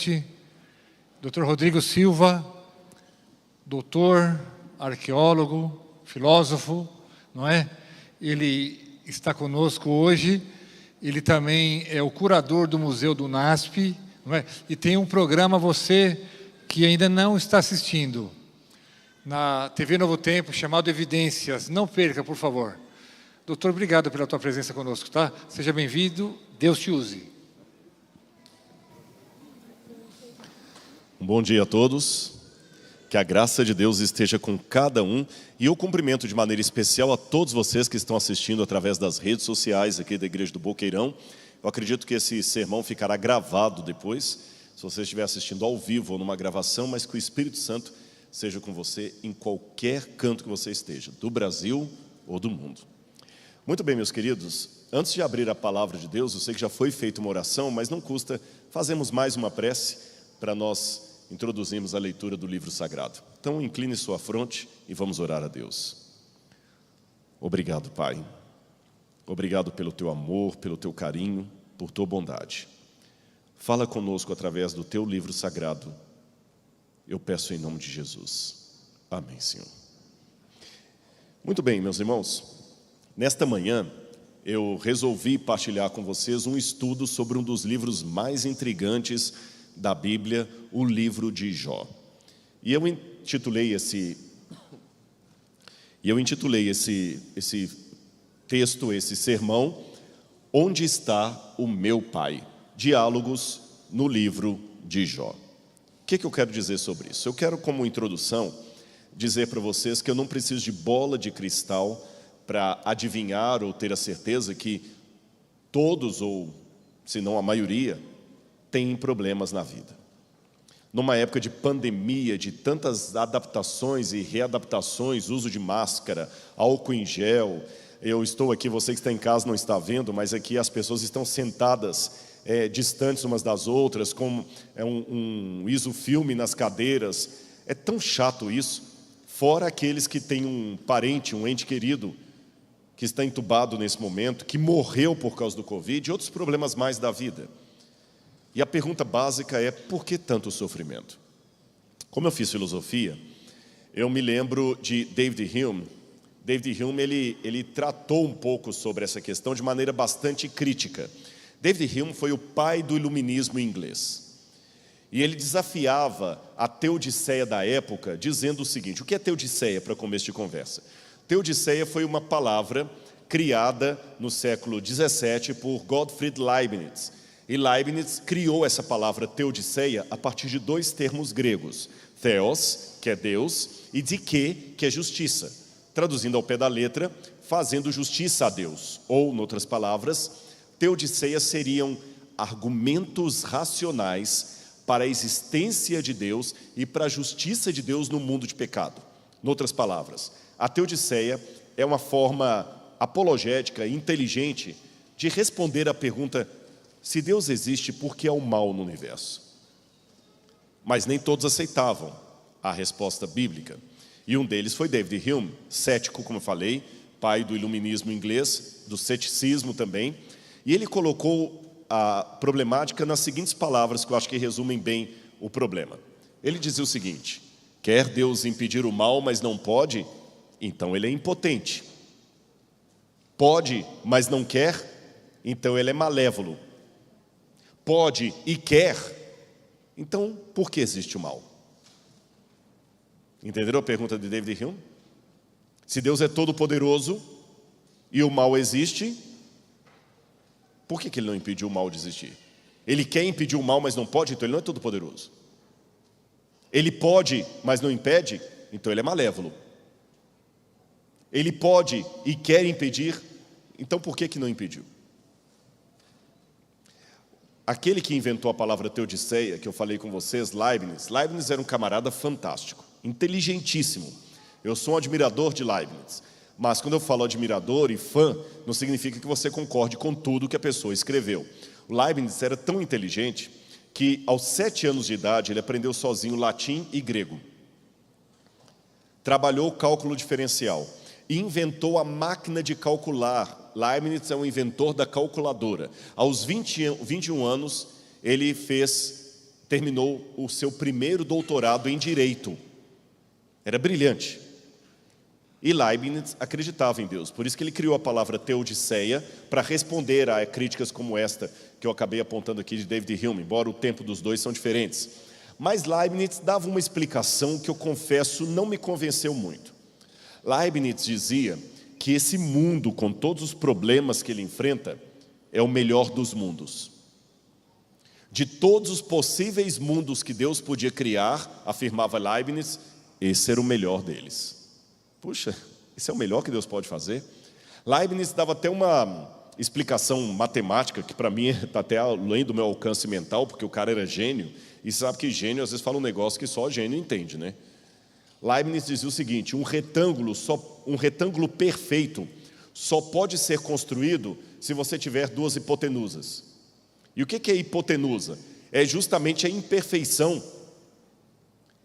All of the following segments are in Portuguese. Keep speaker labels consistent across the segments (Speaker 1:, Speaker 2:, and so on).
Speaker 1: noite. Dr. Rodrigo Silva, doutor, arqueólogo, filósofo, não é? Ele está conosco hoje. Ele também é o curador do Museu do NASP, não é? E tem um programa, você que ainda não está assistindo, na TV Novo Tempo, chamado Evidências. Não perca, por favor. Doutor, obrigado pela tua presença conosco, tá? Seja bem-vindo, Deus te use.
Speaker 2: Um bom dia a todos, que a graça de Deus esteja com cada um, e eu cumprimento de maneira especial a todos vocês que estão assistindo através das redes sociais aqui da Igreja do Boqueirão. Eu acredito que esse sermão ficará gravado depois, se você estiver assistindo ao vivo ou numa gravação, mas que o Espírito Santo seja com você em qualquer canto que você esteja, do Brasil ou do mundo. Muito bem, meus queridos, antes de abrir a palavra de Deus, eu sei que já foi feita uma oração, mas não custa, fazemos mais uma prece para nós introduzirmos a leitura do livro sagrado. Então, incline sua fronte e vamos orar a Deus. Obrigado, Pai. Obrigado pelo teu amor, pelo teu carinho, por tua bondade. Fala conosco através do teu livro sagrado. Eu peço em nome de Jesus. Amém, Senhor. Muito bem, meus irmãos. Nesta manhã, eu resolvi partilhar com vocês um estudo sobre um dos livros mais intrigantes da Bíblia, o livro de Jó. E eu intitulei esse texto, esse sermão, Onde está o meu Pai? Diálogos no livro de Jó. O que eu quero dizer sobre isso? Eu quero, como introdução, dizer para vocês que eu não preciso de bola de cristal para adivinhar ou ter a certeza que todos, ou se não a maioria, têm problemas na vida. Numa época de pandemia, de tantas adaptações e readaptações, uso de máscara, álcool em gel, eu estou aqui, você que está em casa não está vendo, mas aqui as pessoas estão sentadas, distantes umas das outras, com um isofilme nas cadeiras. É tão chato isso, fora aqueles que têm um parente, um ente querido, que está entubado nesse momento, que morreu por causa do Covid e outros problemas mais da vida. E a pergunta básica é, por que tanto sofrimento? Como eu fiz filosofia, eu me lembro de David Hume. David Hume, ele tratou um pouco sobre essa questão de maneira bastante crítica. David Hume foi o pai do iluminismo inglês. E ele desafiava a teodiceia da época, dizendo o seguinte: o que é teodiceia, para começo de conversa? Teodiceia foi uma palavra criada no século XVII por Gottfried Leibniz. E Leibniz criou essa palavra teodiceia a partir de dois termos gregos: theos, que é Deus, e dike, que é justiça. Traduzindo ao pé da letra, fazendo justiça a Deus. Ou, em outras palavras, teodiceia seriam argumentos racionais para a existência de Deus e para a justiça de Deus no mundo de pecado. Em outras palavras, a teodiceia é uma forma apologética, inteligente, de responder à pergunta: se Deus existe, por que há o mal no universo? Mas nem todos aceitavam a resposta bíblica. E um deles foi David Hume, cético, como eu falei, pai do iluminismo inglês, do ceticismo também. E ele colocou a problemática nas seguintes palavras, que eu acho que resumem bem o problema. Ele dizia o seguinte: quer Deus impedir o mal, mas não pode? Então ele é impotente. Pode, mas não quer? Então ele é malévolo. Pode e quer? Então por que existe o mal? Entenderam a pergunta de David Hume? Se Deus é todo poderoso e o mal existe, por que ele não impediu o mal de existir? Ele quer impedir o mal, mas não pode, então ele não é todo poderoso. Ele pode, mas não impede, então ele é malévolo. Ele pode e quer impedir, então por que não impediu? Aquele que inventou a palavra teodiceia, que eu falei com vocês, Leibniz era um camarada fantástico, inteligentíssimo. Eu sou um admirador de Leibniz, mas quando eu falo admirador e fã, não significa que você concorde com tudo que a pessoa escreveu. O Leibniz era tão inteligente que aos 7 anos de idade ele aprendeu sozinho latim e grego. Trabalhou o cálculo diferencial e inventou a máquina de calcular. Leibniz é o inventor da calculadora. Aos 21 anos, ele fez terminou o seu primeiro doutorado em Direito. Era brilhante. E Leibniz acreditava em Deus. Por isso que ele criou a palavra teodiceia para responder a críticas como esta que eu acabei apontando aqui de David Hume, embora o tempo dos dois são diferentes. Mas Leibniz dava uma explicação que eu confesso não me convenceu muito. Leibniz dizia que esse mundo, com todos os problemas que ele enfrenta, é o melhor dos mundos. De todos os possíveis mundos que Deus podia criar, afirmava Leibniz, esse era o melhor deles. Puxa, esse é o melhor que Deus pode fazer? Leibniz dava até uma explicação matemática, que para mim está até além do meu alcance mental, porque o cara era gênio, e você sabe que gênio às vezes fala um negócio que só gênio entende, né? Leibniz dizia o seguinte: um retângulo perfeito só pode ser construído se você tiver duas hipotenusas. E o que é hipotenusa? É justamente a imperfeição.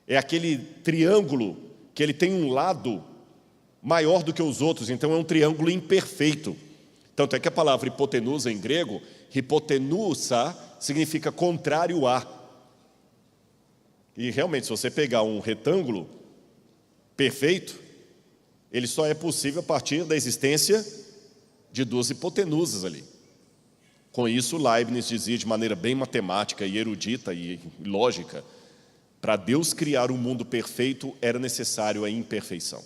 Speaker 2: É aquele triângulo que ele tem um lado maior do que os outros, então é um triângulo imperfeito. Tanto é que a palavra hipotenusa em grego, hipotenusa, significa contrário a. E realmente, se você pegar um retângulo perfeito, ele só é possível a partir da existência de duas hipotenusas ali. Com isso, Leibniz dizia de maneira bem matemática e erudita e lógica, para Deus criar um mundo perfeito, era necessário a imperfeição.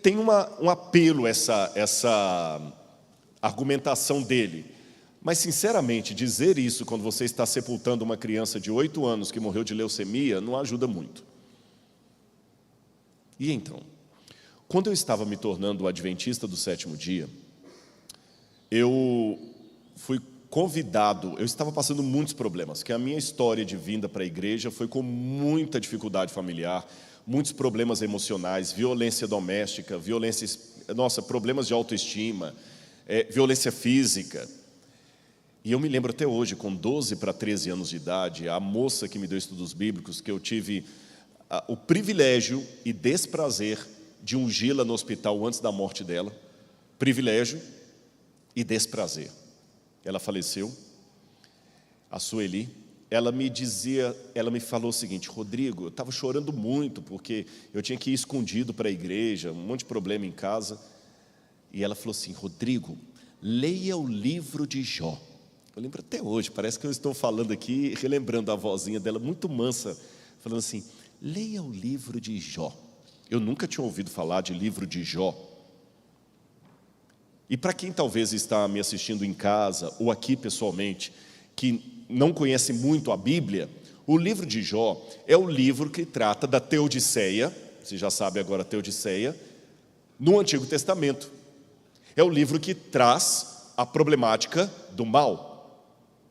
Speaker 2: Tem um apelo essa argumentação dele, mas sinceramente, dizer isso quando você está sepultando uma criança de 8 anos que morreu de leucemia, não ajuda muito. E então, quando eu estava me tornando adventista do 7º dia, eu fui convidado, eu estava passando muitos problemas, que a minha história de vinda para a igreja foi com muita dificuldade familiar, muitos problemas emocionais, violência doméstica, problemas de autoestima, violência física. E eu me lembro até hoje, com 12 para 13 anos de idade, a moça que me deu estudos bíblicos, que eu tive o privilégio e desprazer de ungí-la no hospital antes da morte dela, privilégio e desprazer. Ela faleceu, a Sueli. Ela me falou o seguinte: Rodrigo, eu estava chorando muito porque eu tinha que ir escondido para a igreja, um monte de problema em casa. E ela falou assim: Rodrigo, leia o livro de Jó. Eu lembro até hoje, parece que eu estou falando aqui, relembrando a vozinha dela, muito mansa, falando assim: leia o livro de Jó. Eu nunca tinha ouvido falar de livro de Jó. E para quem talvez está me assistindo em casa ou aqui pessoalmente, que não conhece muito a Bíblia, o livro de Jó é o livro que trata da teodiceia, você já sabe agora a teodiceia, no Antigo Testamento. É o livro que traz a problemática do mal.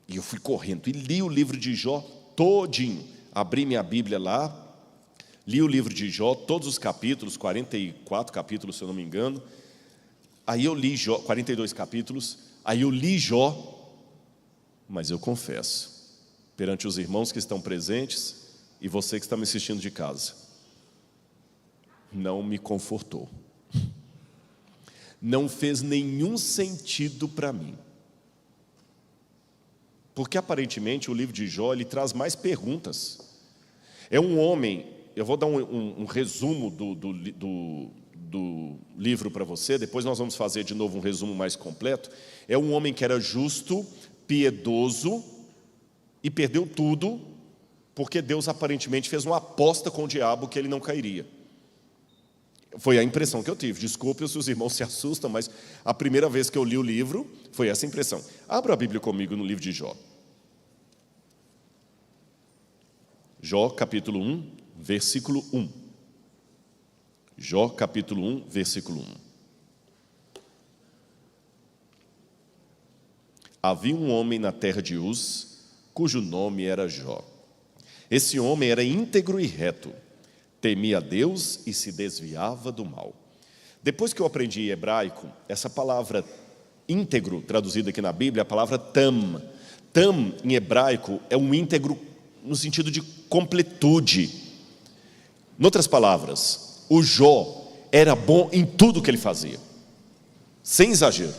Speaker 2: E eu fui correndo e li o livro de Jó todinho. Abri minha Bíblia lá, li o livro de Jó, todos os capítulos, 44 capítulos, se eu não me engano. Aí eu li Jó, 42 capítulos, aí eu li Jó, mas eu confesso, perante os irmãos que estão presentes e você que está me assistindo de casa, não me confortou. Não fez nenhum sentido para mim. Porque aparentemente o livro de Jó, ele traz mais perguntas. É um homem, eu vou dar um resumo do livro para você, depois nós vamos fazer de novo um resumo mais completo. É um homem que era justo, piedoso e perdeu tudo, porque Deus aparentemente fez uma aposta com o diabo que ele não cairia. Foi a impressão que eu tive. Desculpe se os irmãos se assustam, mas a primeira vez que eu li o livro foi essa impressão. Abra a Bíblia comigo no livro de Jó. Jó capítulo 1, versículo 1. Jó capítulo 1, versículo 1. Havia um homem na terra de Uz, cujo nome era Jó. Esse homem era íntegro e reto, temia a Deus e se desviava do mal. Depois que eu aprendi hebraico, essa palavra íntegro, traduzida aqui na Bíblia, é a palavra tam. Tam, em hebraico, é um íntegro no sentido de completude. Em outras palavras, o Jó era bom em tudo que ele fazia, sem exagero.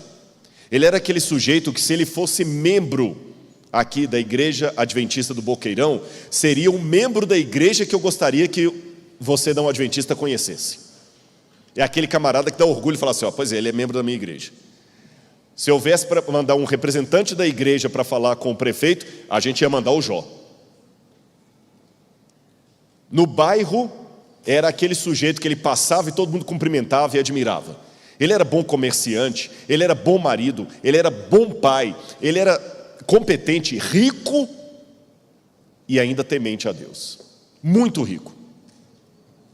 Speaker 2: Ele era aquele sujeito que, se ele fosse membro aqui da Igreja Adventista do Boqueirão seria um membro da igreja que eu gostaria que você não adventista conhecesse. É aquele camarada que dá orgulho e fala assim, ó, pois é, ele é membro da minha igreja. Se houvesse para mandar um representante da igreja para falar com o prefeito, a gente ia mandar o Jó. No bairro, era aquele sujeito que ele passava e todo mundo cumprimentava e admirava. Ele era bom comerciante, ele era bom marido, ele era bom pai, ele era competente, rico e ainda temente a Deus. Muito rico.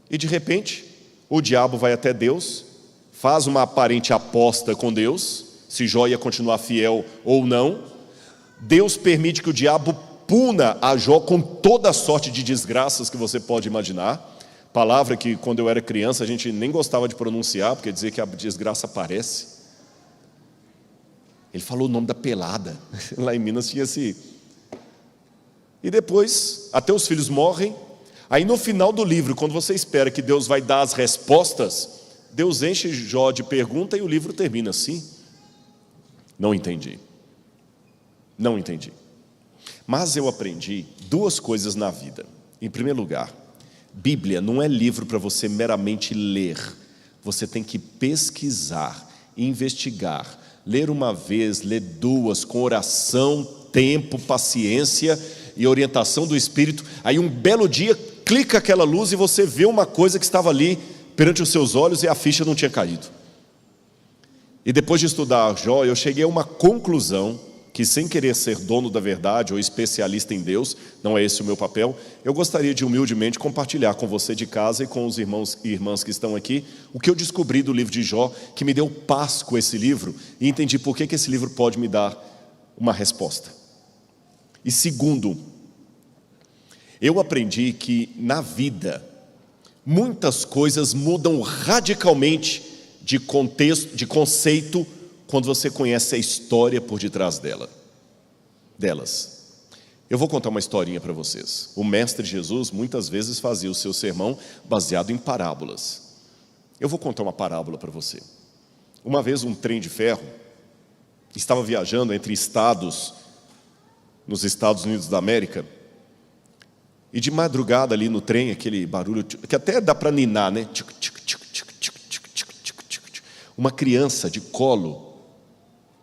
Speaker 2: E de repente, o diabo vai até Deus, faz uma aparente aposta com Deus, se Jó ia continuar fiel ou não. Deus permite que o diabo puna a Jó com toda a sorte de desgraças que você pode imaginar. Palavra que quando eu era criança a gente nem gostava de pronunciar, porque dizia que a desgraça aparece. Ele falou o nome da pelada. Lá em Minas tinha esse. E depois, até os filhos morrem. Aí no final do livro, quando você espera que Deus vai dar as respostas, Deus enche Jó de pergunta e o livro termina assim. Não entendi. Não entendi. Mas eu aprendi duas coisas na vida. Em primeiro lugar, Bíblia não é livro para você meramente ler. Você tem que pesquisar, investigar, ler uma vez, ler duas, com oração, tempo, paciência e orientação do Espírito. Aí um belo dia, clica aquela luz e você vê uma coisa que estava ali perante os seus olhos e a ficha não tinha caído. E depois de estudar Jó, eu cheguei a uma conclusão que, sem querer ser dono da verdade ou especialista em Deus, não é esse o meu papel, eu gostaria de humildemente compartilhar com você de casa e com os irmãos e irmãs que estão aqui o que eu descobri do livro de Jó, que me deu paz com esse livro e entendi por que esse livro pode me dar uma resposta. E segundo, eu aprendi que na vida muitas coisas mudam radicalmente de contexto, de conceito, quando você conhece a história por detrás delas. Eu vou contar uma historinha para vocês. O mestre Jesus muitas vezes fazia o seu sermão baseado em parábolas. Eu vou contar uma parábola para você. Uma vez um trem de ferro estava viajando entre estados nos Estados Unidos da América, e de madrugada ali no trem, aquele barulho que até dá para ninar, né? Uma criança de colo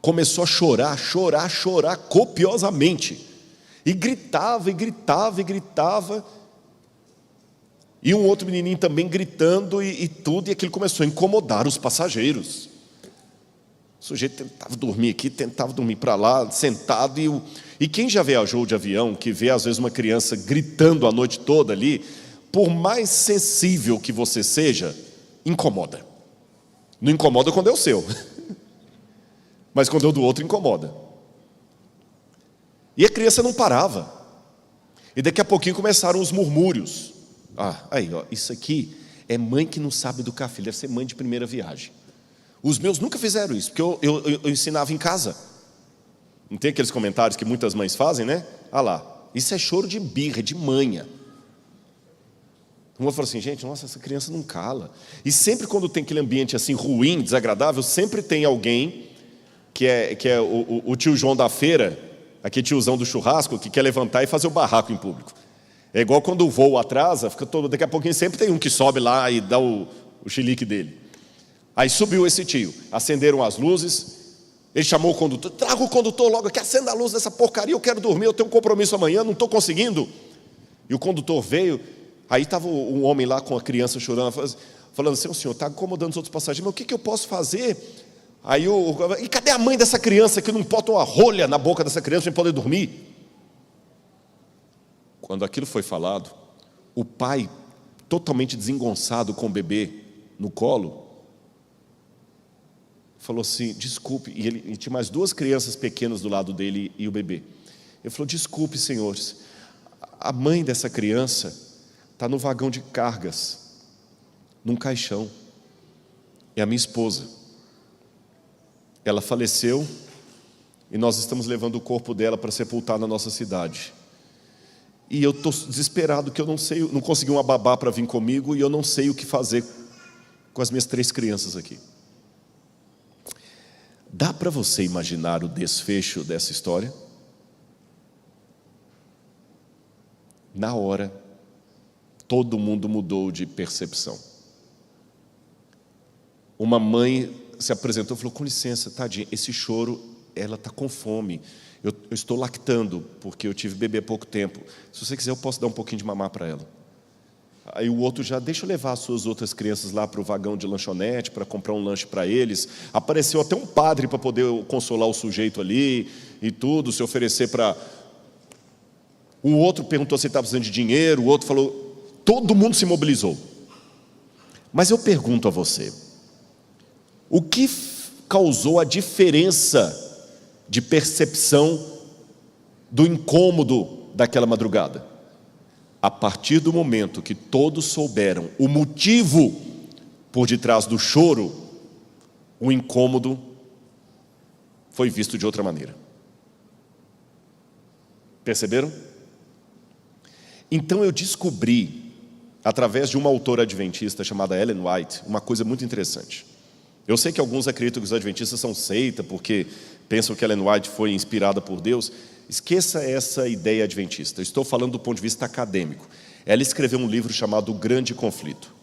Speaker 2: começou a chorar copiosamente. E gritava. E um outro menininho também gritando e tudo. E aquilo começou a incomodar os passageiros. O sujeito tentava dormir aqui, tentava dormir para lá, sentado. E quem já viajou de avião, que vê às vezes uma criança gritando a noite toda ali, por mais sensível que você seja, incomoda. Não incomoda quando é o seu. Mas quando é o do outro, incomoda. E a criança não parava. E daqui a pouquinho começaram os murmúrios. Aí, ó, isso aqui é mãe que não sabe educar filho. Deve ser mãe de primeira viagem. Os meus nunca fizeram isso, porque eu ensinava em casa. Não tem aqueles comentários que muitas mães fazem, né? Lá, isso é choro de birra, de manha. Uma falou assim, gente, nossa, essa criança não cala. E sempre quando tem aquele ambiente assim ruim, desagradável, sempre tem alguém que é o tio João da feira, aquele tiozão do churrasco, que quer levantar e fazer o barraco em público. É igual quando o voo atrasa, daqui a pouquinho sempre tem um que sobe lá e dá o chilique dele. Aí subiu esse tio, acenderam as luzes, ele chamou o condutor, traga o condutor logo aqui, acenda a luz dessa porcaria, eu quero dormir, eu tenho um compromisso amanhã, não estou conseguindo. E o condutor veio, aí estava um homem lá com a criança chorando, falando assim, o senhor está incomodando os outros passageiros, mas o que eu posso fazer? Aí e cadê a mãe dessa criança que não bota uma rolha na boca dessa criança para poder dormir? Quando aquilo foi falado, o pai, totalmente desengonçado com o bebê no colo, falou assim, desculpe, e ele tinha mais duas crianças pequenas do lado dele e o bebê. Ele falou, desculpe, senhores, a mãe dessa criança está no vagão de cargas, num caixão, é a minha esposa. Ela faleceu e nós estamos levando o corpo dela para sepultar na nossa cidade. E eu estou desesperado que eu não consegui uma babá para vir comigo e eu não sei o que fazer com as minhas 3 crianças aqui. Dá para você imaginar o desfecho dessa história? Na hora, todo mundo mudou de percepção. Uma mãe se apresentou e falou: com licença, tadinha, esse choro, ela está com fome. Eu estou lactando, porque eu tive bebê há pouco tempo. Se você quiser, eu posso dar um pouquinho de mamar para ela. Aí o outro já: deixa eu levar as suas outras crianças lá para o vagão de lanchonete, para comprar um lanche para eles. Apareceu até um padre para poder consolar o sujeito ali e tudo, se oferecer para... O outro perguntou se ele estava precisando de dinheiro, o outro falou... Todo mundo se mobilizou. Mas eu pergunto a você, o que causou a diferença de percepção do incômodo daquela madrugada? A partir do momento que todos souberam o motivo por detrás do choro, o incômodo foi visto de outra maneira. Perceberam? Então eu descobri, através de uma autora adventista chamada Ellen White, uma coisa muito interessante. Eu sei que alguns acreditam que os adventistas são seita, porque pensam que Ellen White foi inspirada por Deus. Esqueça essa ideia adventista. Eu estou falando do ponto de vista acadêmico. Ela escreveu um livro chamado O Grande Conflito.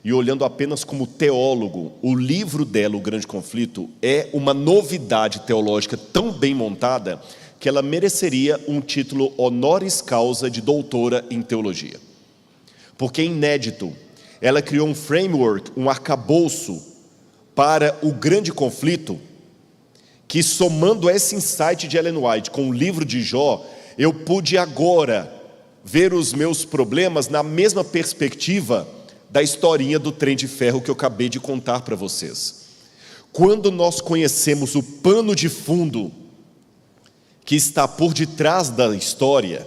Speaker 2: E olhando apenas como teólogo, o livro dela, O Grande Conflito, é uma novidade teológica tão bem montada que ela mereceria um título honoris causa de doutora em teologia. Porque é inédito. Ela criou um framework, um arcabouço para o grande conflito, que somando esse insight de Ellen White com o livro de Jó, eu pude agora ver os meus problemas na mesma perspectiva da historinha do trem de ferro que eu acabei de contar para vocês. Quando nós conhecemos o pano de fundo que está por detrás da história,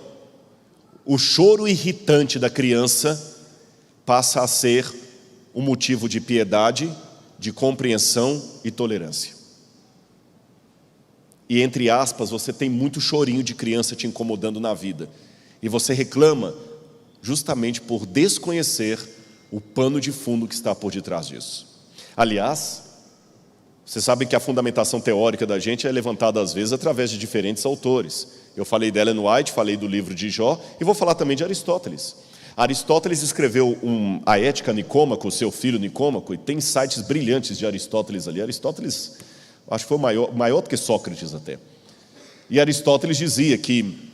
Speaker 2: o choro irritante da criança passa a ser um motivo de piedade, de compreensão e tolerância. E entre aspas, você tem muito chorinho de criança te incomodando na vida. E você reclama justamente por desconhecer o pano de fundo que está por detrás disso. Aliás, vocês sabem que a fundamentação teórica da gente é levantada às vezes através de diferentes autores. Eu falei de Ellen White, falei do livro de Jó e vou falar também de Aristóteles. Aristóteles escreveu a Ética Nicômaco, seu filho Nicômaco, e tem insights brilhantes de Aristóteles ali. Aristóteles, acho que foi maior do que Sócrates até. E Aristóteles dizia que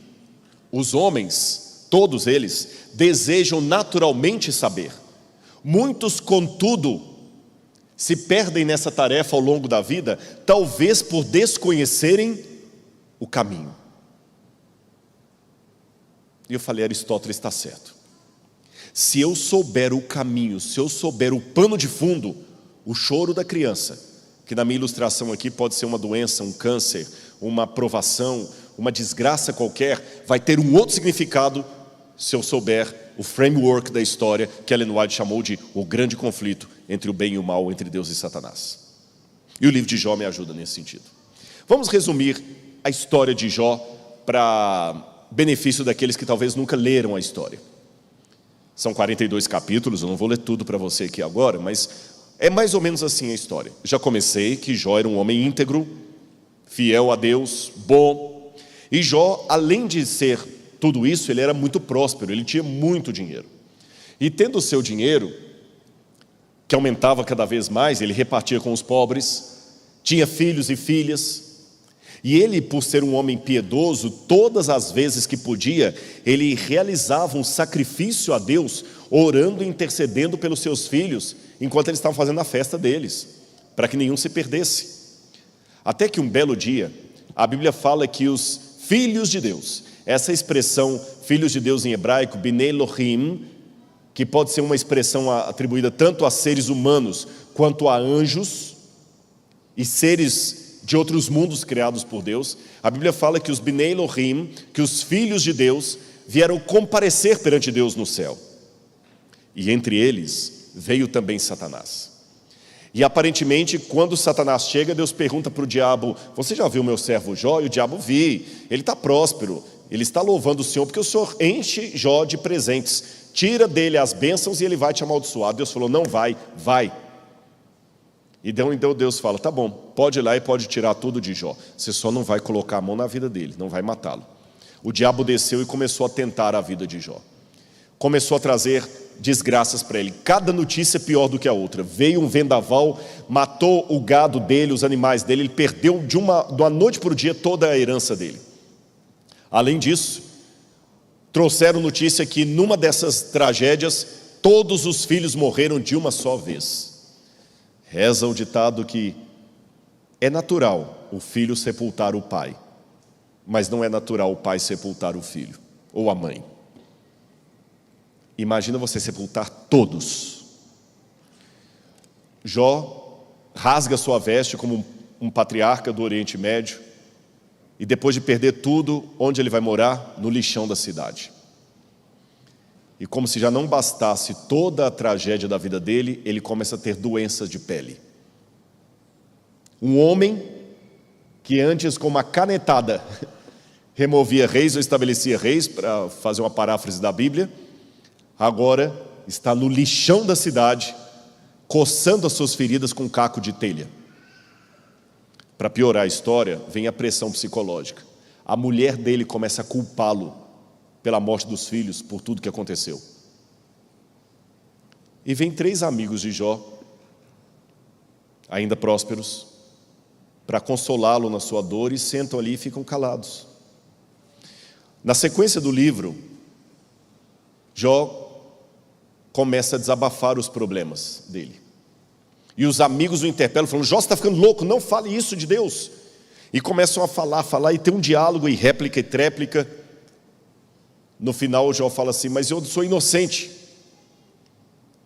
Speaker 2: os homens, todos eles, desejam naturalmente saber. Muitos, contudo, se perdem nessa tarefa ao longo da vida, talvez por desconhecerem o caminho. E eu falei, Aristóteles está certo. Se eu souber o caminho, se eu souber o pano de fundo, o choro da criança, que na minha ilustração aqui pode ser uma doença, um câncer, uma provação, uma desgraça qualquer, vai ter um outro significado se eu souber o framework da história que Ellen White chamou de o grande conflito entre o bem e o mal, entre Deus e Satanás. E o livro de Jó me ajuda nesse sentido. Vamos resumir a história de Jó para benefício daqueles que talvez nunca leram a história. São 42 capítulos, eu não vou ler tudo para você aqui agora, mas é mais ou menos assim a história. Já comecei que Jó era um homem íntegro, fiel a Deus, bom. E Jó, além de ser tudo isso, ele era muito próspero, ele tinha muito dinheiro. E tendo o seu dinheiro, que aumentava cada vez mais, ele repartia com os pobres, tinha filhos e filhas. E ele, por ser um homem piedoso, todas as vezes que podia, ele realizava um sacrifício a Deus, orando e intercedendo pelos seus filhos, enquanto eles estavam fazendo a festa deles, para que nenhum se perdesse. Até que um belo dia, a Bíblia fala que os filhos de Deus, essa expressão, filhos de Deus em hebraico, Bnei Elohim, que pode ser uma expressão atribuída tanto a seres humanos, quanto a anjos, e seres de outros mundos criados por Deus. A Bíblia fala que os Bnei Elohim, que os filhos de Deus, vieram comparecer perante Deus no céu. E entre eles veio também Satanás. E aparentemente, quando Satanás chega, Deus pergunta para o diabo, você já viu meu servo Jó? E o diabo, vi, ele está próspero, ele está louvando o Senhor, porque o Senhor enche Jó de presentes, tira dele as bênçãos e ele vai te amaldiçoar. Deus falou, não vai, vai. E então Deus fala, tá bom, pode ir lá e pode tirar tudo de Jó, você só não vai colocar a mão na vida dele, não vai matá-lo. O diabo desceu e começou a tentar a vida de Jó. começou a trazer desgraças para ele. Cada notícia pior do que a outra. Veio um vendaval, matou o gado dele, os animais dele. Ele perdeu de uma noite para o dia toda a herança dele. Além disso, trouxeram notícia que numa dessas tragédias, todos os filhos morreram de uma só vez. Reza o ditado que é natural o filho sepultar o pai, mas não é natural o pai sepultar o filho ou a mãe. Imagina você sepultar todos. Jó rasga sua veste como um patriarca do Oriente Médio, e depois de perder tudo, onde ele vai morar? No lixão da cidade. E como se já não bastasse toda a tragédia da vida dele, ele começa a ter doenças de pele. Um homem que antes com uma canetada removia reis ou estabelecia reis, para fazer uma paráfrase da Bíblia, agora está no lixão da cidade, coçando as suas feridas com um caco de telha. Para piorar a história, vem a pressão psicológica. A mulher dele começa a culpá-lo pela morte dos filhos, por tudo que aconteceu. E vem 3 amigos de Jó, ainda prósperos, para consolá-lo na sua dor, e sentam ali e ficam calados. Na sequência do livro, Jó começa a desabafar os problemas dele. E os amigos o interpelam, falando: Jó, você está ficando louco, não fale isso de Deus. E começam a falar, e tem um diálogo, e réplica e tréplica. No final, Jó fala assim: mas eu sou inocente.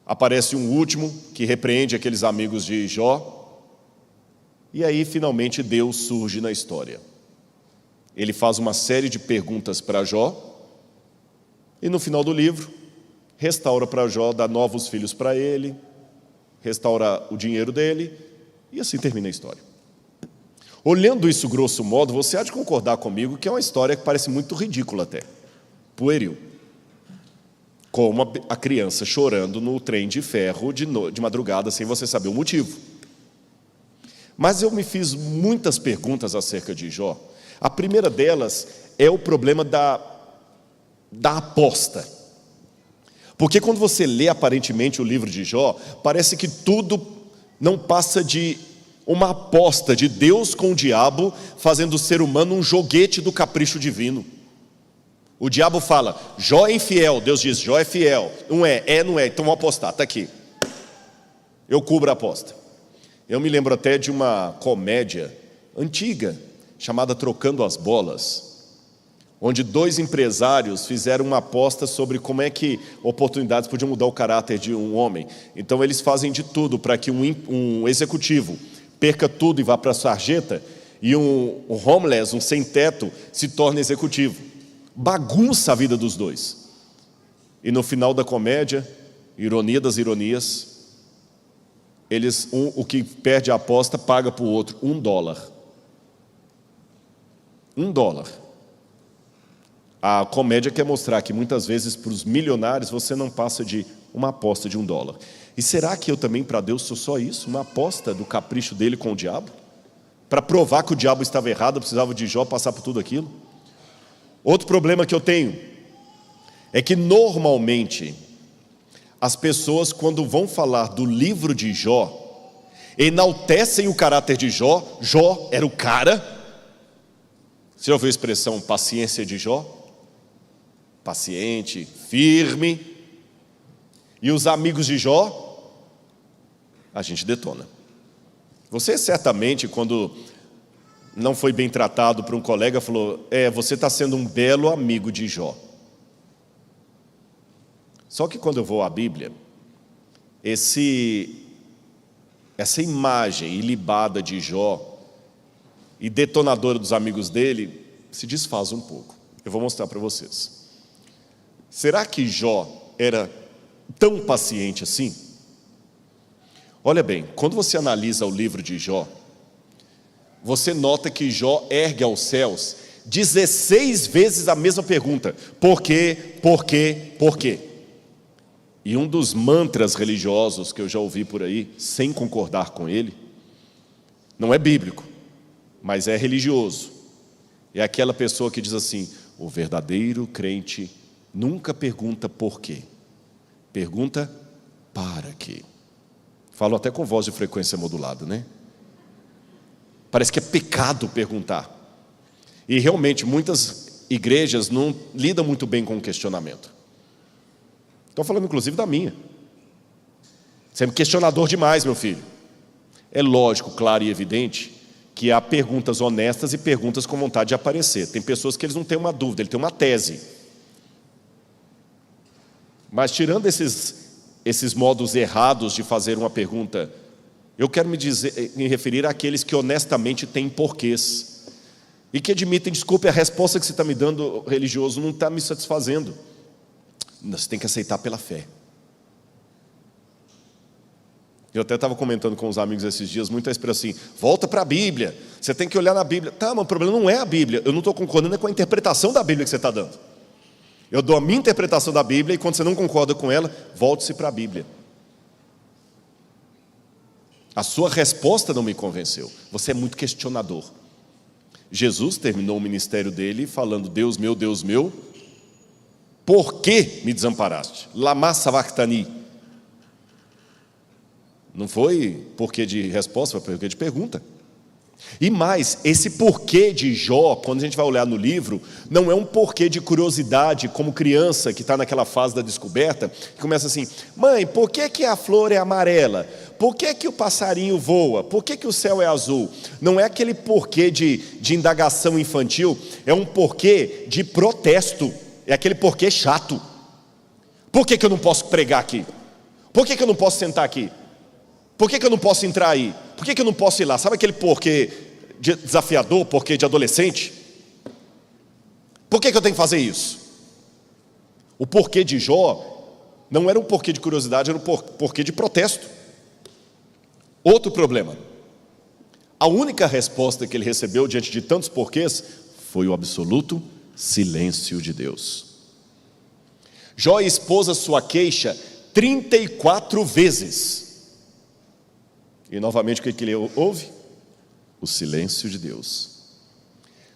Speaker 2: Aparece um último, que repreende aqueles amigos de Jó. E aí, finalmente, Deus surge na história. Ele faz uma série de perguntas para Jó, e no final do livro, restaura para Jó, dá novos filhos para ele, restaura o dinheiro dele, e assim termina a história. Olhando isso grosso modo, você há de concordar comigo que é uma história que parece muito ridícula até, pueril. Como a criança chorando no trem de ferro de madrugada sem você saber o motivo. Mas eu me fiz muitas perguntas acerca de Jó. A primeira delas é o problema da aposta. Porque quando você lê aparentemente o livro de Jó, parece que tudo não passa de uma aposta de Deus com o diabo, fazendo o ser humano um joguete do capricho divino. O diabo fala: Jó é infiel. Deus diz: Jó é fiel. Não é, não é, então vamos apostar, está aqui. Eu cubro a aposta. Eu me lembro até de uma comédia antiga, chamada Trocando as Bolas, onde 2 empresários fizeram uma aposta sobre como é que oportunidades podiam mudar o caráter de um homem. Então eles fazem de tudo para que um executivo perca tudo e vá para a sarjeta, e um homeless, um sem-teto, se torne executivo. Bagunça a vida dos 2. E no final da comédia, ironia das ironias, o que perde a aposta paga para o outro $1. $1. A comédia quer mostrar que muitas vezes para os milionários você não passa de uma aposta de $1. E será que eu também para Deus sou só isso? Uma aposta do capricho dele com o diabo? Para provar que o diabo estava errado, eu precisava de Jó passar por tudo aquilo? Outro problema que eu tenho é que normalmente as pessoas, quando vão falar do livro de Jó, enaltecem o caráter de Jó. Jó era o cara. Você já ouviu a expressão paciência de Jó? Paciente, firme. E os amigos de Jó, a gente detona. Você certamente, quando não foi bem tratado por um colega, falou: você está sendo um belo amigo de Jó. Só que quando eu vou à Bíblia, essa imagem ilibada de Jó e detonadora dos amigos dele se desfaz um pouco. Eu vou mostrar para vocês. Será que Jó era tão paciente assim? Olha bem, quando você analisa o livro de Jó, você nota que Jó ergue aos céus 16 vezes a mesma pergunta: por quê, por quê, por quê? E um dos mantras religiosos que eu já ouvi por aí, sem concordar com ele, não é bíblico, mas é religioso. É aquela pessoa que diz assim: o verdadeiro crente Nunca pergunta por quê. Pergunta para quê. Falo até com voz de frequência modulada, né? Parece que é pecado perguntar. E realmente muitas igrejas não lidam muito bem com o questionamento. Estou falando inclusive da minha. Você é questionador demais, meu filho. É lógico, claro e evidente que há perguntas honestas e perguntas com vontade de aparecer. Tem pessoas que eles não têm uma dúvida, ele tem uma tese. Mas tirando esses modos errados de fazer uma pergunta, eu quero me referir àqueles que honestamente têm porquês e que admitem, desculpe, a resposta que você está me dando, religioso, não está me satisfazendo. Você tem que aceitar pela fé. Eu até estava comentando com os amigos esses dias, muita expressão assim, volta para a Bíblia, você tem que olhar na Bíblia. Tá, mas o problema não é a Bíblia, eu não estou concordando com a interpretação da Bíblia que você está dando. Eu dou a minha interpretação da Bíblia e quando você não concorda com ela, volte-se para a Bíblia. A sua resposta não me convenceu, você é muito questionador. Jesus terminou o ministério dele falando, Deus meu, por que me desamparaste? Lama sabachthani. Não foi porquê de resposta, foi porquê de pergunta. E mais, esse porquê de Jó, quando a gente vai olhar no livro, não é um porquê de curiosidade, como criança que está naquela fase da descoberta, que começa assim, mãe, por que a flor é amarela? Por que o passarinho voa? Por que o céu é azul? Não é aquele porquê de indagação infantil, é um porquê de protesto, é aquele porquê chato. Por que eu não posso pregar aqui? Por que eu não posso sentar aqui? Por que eu não posso entrar aí? Por que eu não posso ir lá? Sabe aquele porquê desafiador, porquê de adolescente? Por que eu tenho que fazer isso? O porquê de Jó não era um porquê de curiosidade, era um porquê de protesto. Outro problema. A única resposta que ele recebeu diante de tantos porquês foi o absoluto silêncio de Deus. Jó expôs a sua queixa 34 vezes. E novamente o que ele ouve? O silêncio de Deus.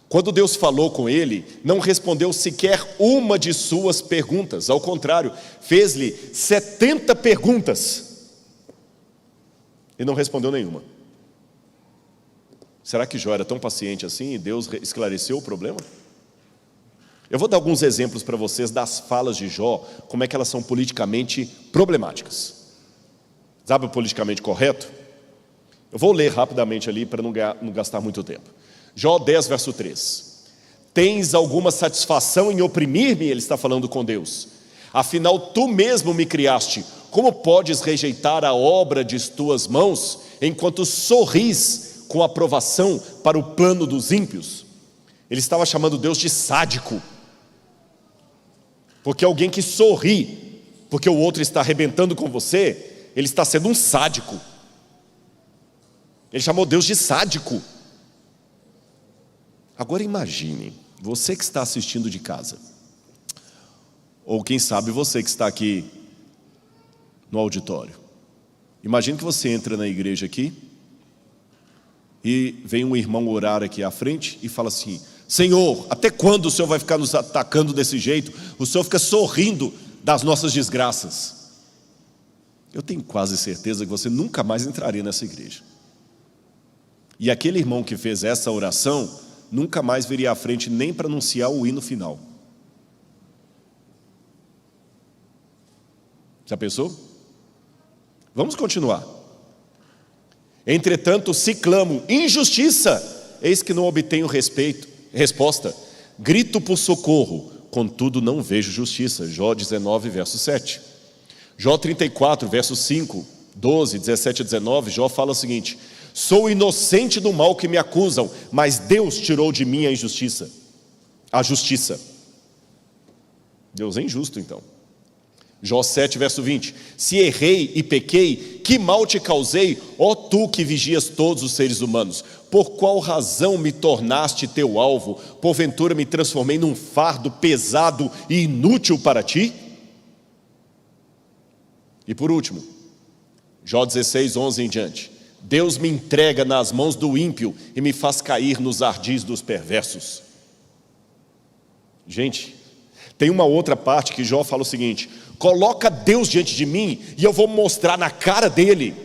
Speaker 2: Quando Deus falou com ele, não respondeu sequer uma de suas perguntas. Ao contrário, fez-lhe 70 perguntas. E não respondeu nenhuma. Será que Jó era tão paciente assim e Deus esclareceu o problema? Eu vou dar alguns exemplos para vocês das falas de Jó, como é que elas são politicamente problemáticas. Sabe o politicamente correto? Eu vou ler rapidamente ali para não gastar muito tempo. Jó 10, verso 3. Tens alguma satisfação em oprimir-me? Ele está falando com Deus. Afinal, tu mesmo me criaste. Como podes rejeitar a obra de tuas mãos, enquanto sorris com aprovação para o plano dos ímpios? Ele estava chamando Deus de sádico. Porque alguém que sorri, porque o outro está arrebentando com você, ele está sendo um sádico. Ele chamou Deus de sádico. Agora imagine, você que está assistindo de casa, ou quem sabe você que está aqui no auditório. Imagine que você entra na igreja aqui e vem um irmão orar aqui à frente e fala assim, Senhor, até quando o Senhor vai ficar nos atacando desse jeito? O Senhor fica sorrindo das nossas desgraças. Eu tenho quase certeza que você nunca mais entraria nessa igreja. E aquele irmão que fez essa oração nunca mais viria à frente nem para anunciar o hino final. Já pensou? Vamos continuar. Entretanto, se clamo injustiça, eis que não obtenho resposta. Grito por socorro, contudo não vejo justiça. Jó 19, verso 7. Jó 34, verso 5, 12, 17 a 19, Jó fala o seguinte: sou inocente do mal que me acusam, mas Deus tirou de mim a justiça. Deus é injusto então. Jó 7, verso 20. Se errei e pequei, que mal te causei, ó tu que vigias todos os seres humanos? Por qual razão me tornaste teu alvo? Porventura me transformei num fardo pesado e inútil para ti? E por último, Jó 16, 11 em diante. Deus me entrega nas mãos do ímpio e me faz cair nos ardis dos perversos. Gente, Tem uma outra parte que Jó fala o seguinte: coloca Deus diante de mim e eu vou mostrar na cara dele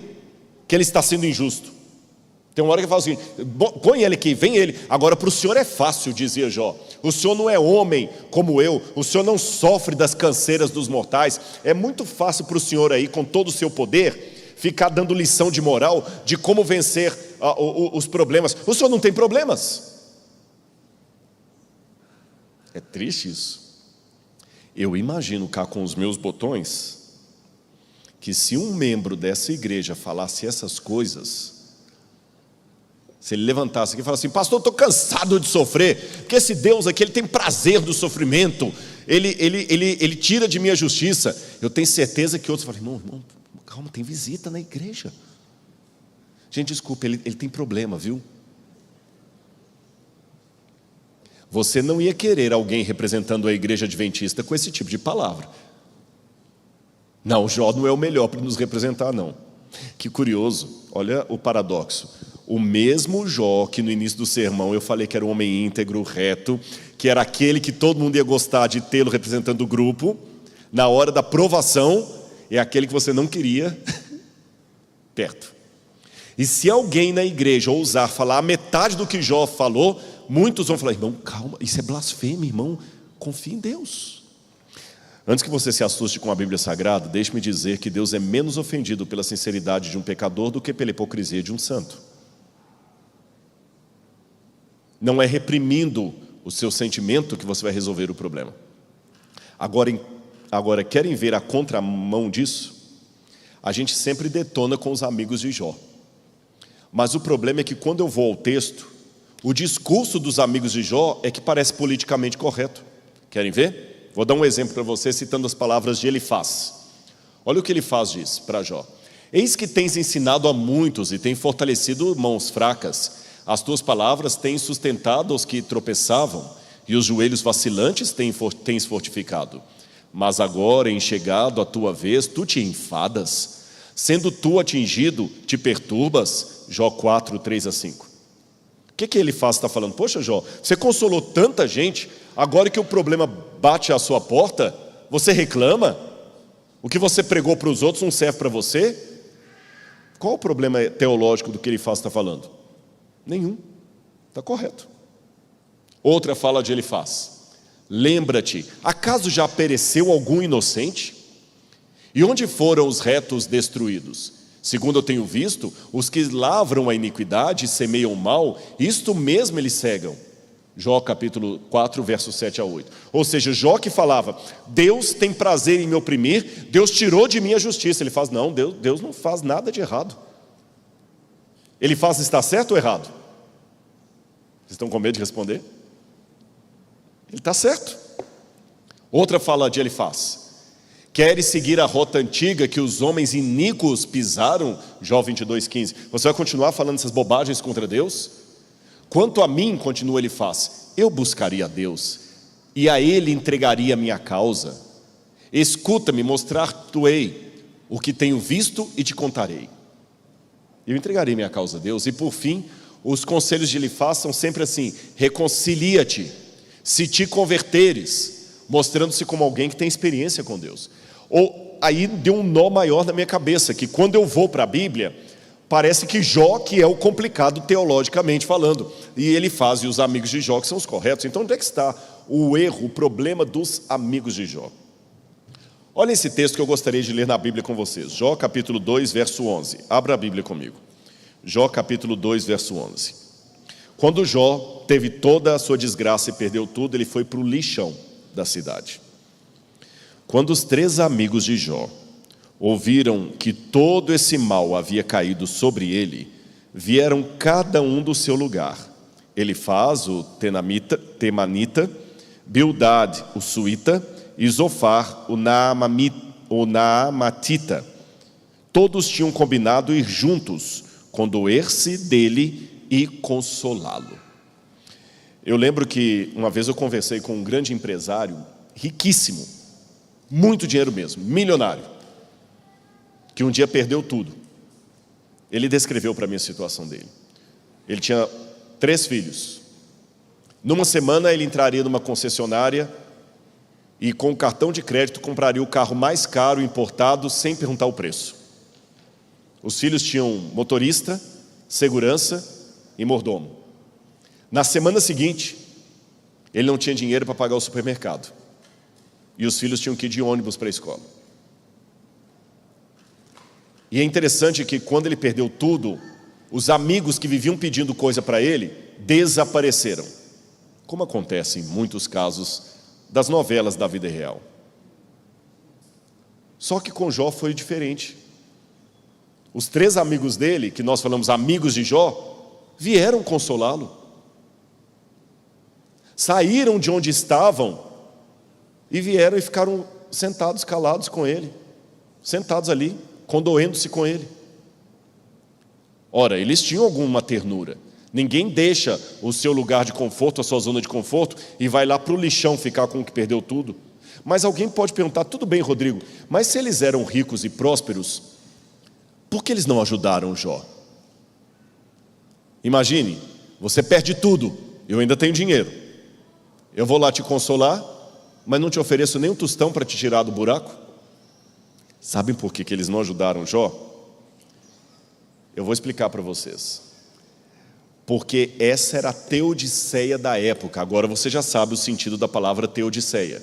Speaker 2: que ele está sendo injusto. Tem uma hora que ele fala o seguinte: põe ele aqui, vem ele. Agora para o Senhor é fácil, dizia Jó. O Senhor não é homem como eu, o Senhor não sofre das canseiras dos mortais. É muito fácil para o Senhor aí, com todo o seu poder, ficar dando lição de moral, de como vencer os problemas. O Senhor não tem problemas. É triste isso. Eu imagino cá com os meus botões, que se um membro dessa igreja falasse essas coisas, se ele levantasse aqui e falasse assim: pastor, eu estou cansado de sofrer, porque esse Deus aqui, ele tem prazer do sofrimento, ele tira de mim a justiça. Eu tenho certeza que outros falam: irmão, calma, tem visita na igreja. Gente, desculpa, ele tem problema, viu? Você não ia querer alguém representando a igreja adventista com esse tipo de palavra. Não, Jó não é o melhor para nos representar, não. Que curioso, olha o paradoxo. O mesmo Jó que no início do sermão eu falei que era um homem íntegro, reto, que era aquele que todo mundo ia gostar de tê-lo representando o grupo, na hora da provação, é aquele que você não queria perto. E se alguém na igreja ousar falar a metade do que Jó falou, muitos vão falar: irmão, calma, isso é blasfêmia, irmão, confia em Deus. Antes que você se assuste com a Bíblia Sagrada, deixe-me dizer que Deus é menos ofendido pela sinceridade de um pecador do que pela hipocrisia de um santo. Não é reprimindo o seu sentimento que você vai resolver o problema. Agora, querem ver a contramão disso? A gente sempre detona com os amigos de Jó. Mas o problema é que quando eu vou ao texto, o discurso dos amigos de Jó é que parece politicamente correto. Querem ver? Vou dar um exemplo para você citando as palavras de Elifaz. Olha o que Elifaz diz para Jó: eis que tens ensinado a muitos e tens fortalecido mãos fracas. As tuas palavras têm sustentado os que tropeçavam, e os joelhos vacilantes tens fortificado. Mas agora, em chegado a tua vez, tu te enfadas. Sendo tu atingido, te perturbas. Jó 4, 3-5. O que Elifaz está falando? Poxa, Jó, você consolou tanta gente, agora que o problema bate à sua porta, você reclama? O que você pregou para os outros não serve para você? Qual o problema teológico do que Elifaz está falando? Nenhum. Está correto. Outra fala de Elifaz: lembra-te, acaso já pereceu algum inocente? E onde foram os retos destruídos? Segundo eu tenho visto, os que lavram a iniquidade e semeiam o mal, isto mesmo eles cegam. Jó capítulo 4, versos 7-8. Ou seja, Jó que falava: Deus tem prazer em me oprimir, Deus tirou de mim a justiça. Ele faz: não, Deus não faz nada de errado. Ele faz está certo ou errado? Vocês estão com medo de responder? Ele está certo. Outra fala de Elifaz: queres seguir a rota antiga que os homens iníquos pisaram? Jó 22:15. Você vai continuar falando essas bobagens contra Deus? Quanto a mim, continua Elifaz, eu buscaria a Deus, e a Ele entregaria a minha causa. Escuta-me, mostrar-te-ei o que tenho visto e te contarei. Eu entregarei minha causa a Deus. E por fim, os conselhos de Elifaz são sempre assim: reconcilia-te, se te converteres, mostrando-se como alguém que tem experiência com Deus. Ou aí deu um nó maior na minha cabeça, que quando eu vou para a Bíblia, parece que Jó que é o complicado teologicamente falando, e Elifaz e os amigos de Jó que são os corretos. Então onde é que está o erro, o problema dos amigos de Jó? Olha esse texto que eu gostaria de ler na Bíblia com vocês. Jó capítulo 2, verso 11. Abra a Bíblia comigo. Jó capítulo 2, verso 11. Quando Jó teve toda a sua desgraça e perdeu tudo, ele foi para o lixão da cidade. Quando os 3 amigos de Jó ouviram que todo esse mal havia caído sobre ele, vieram cada um do seu lugar. Elifaz, o temanita, Bildad, o suíta, e Zofar, o naamatita. Todos tinham combinado ir juntos, condoer-se dele e consolá-lo. Eu lembro que uma vez eu conversei com um grande empresário, riquíssimo, muito dinheiro mesmo, milionário, que um dia perdeu tudo. Ele descreveu para mim a situação dele. Ele tinha 3 filhos. Numa semana ele entraria numa concessionária e com o cartão de crédito compraria o carro mais caro importado sem perguntar o preço. Os filhos tinham motorista, segurança e mordomo. Na semana seguinte, ele não tinha dinheiro para pagar o supermercado. E os filhos tinham que ir de ônibus para a escola. E é interessante que quando ele perdeu tudo, os amigos que viviam pedindo coisa para ele desapareceram. Como acontece em muitos casos das novelas da vida real. Só que com Jó foi diferente. Os 3 amigos dele, que nós falamos amigos de Jó, vieram consolá-lo. Saíram de onde estavam e vieram e ficaram sentados, calados com ele. Sentados ali, condoendo-se com ele. Ora, eles tinham alguma ternura. Ninguém deixa o seu lugar de conforto, a sua zona de conforto, e vai lá para o lixão ficar com o que perdeu tudo. Mas alguém pode perguntar, tudo bem, Rodrigo, mas se eles eram ricos e prósperos, por que eles não ajudaram Jó? Imagine, você perde tudo, eu ainda tenho dinheiro. Eu vou lá te consolar, mas não te ofereço nem um tostão para te tirar do buraco? Sabem por que eles não ajudaram Jó? Eu vou explicar para vocês. Porque essa era a teodiceia da época. Agora você já sabe o sentido da palavra teodiceia.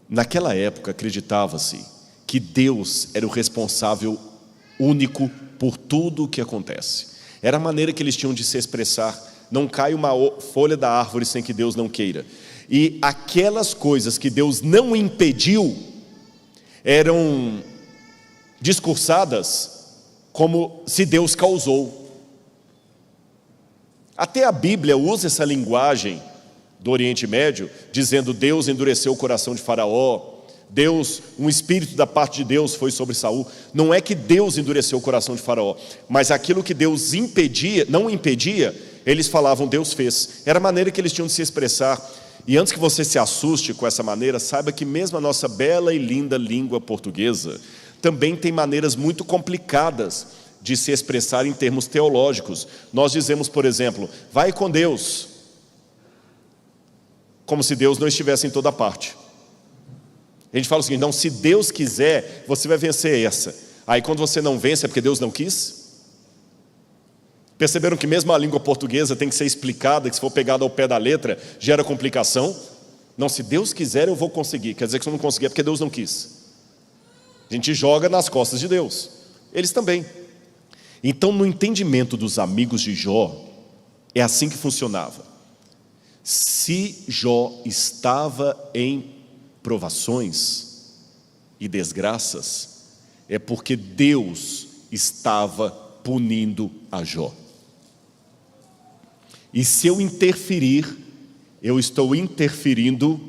Speaker 2: Naquela época acreditava-se que Deus era o responsável único por tudo o que acontece. Era a maneira que eles tinham de se expressar. Não cai uma folha da árvore sem que Deus não queira. E aquelas coisas que Deus não impediu eram discursadas como se Deus causou. Até a Bíblia usa essa linguagem do Oriente Médio, dizendo Deus endureceu o coração de Faraó, Deus, um espírito da parte de Deus foi sobre Saul. Não é que Deus endureceu o coração de Faraó, mas aquilo que Deus impedia, não impedia, eles falavam Deus fez. Era a maneira que eles tinham de se expressar. E antes que você se assuste com essa maneira, saiba que mesmo a nossa bela e linda língua portuguesa também tem maneiras muito complicadas de se expressar em termos teológicos. Nós dizemos, por exemplo, vai com Deus, como se Deus não estivesse em toda parte. A gente fala o seguinte, não, se Deus quiser, você vai vencer essa. Aí quando você não vence é porque Deus não quis? Perceberam que mesmo a língua portuguesa tem que ser explicada, que se for pegada ao pé da letra, gera complicação? Não, se Deus quiser eu vou conseguir. Quer dizer que se eu não conseguir é porque Deus não quis. A gente joga nas costas de Deus. Eles também. Então, no entendimento dos amigos de Jó, é assim que funcionava. Se Jó estava em provações e desgraças, é porque Deus estava punindo a Jó. E se eu interferir, eu estou interferindo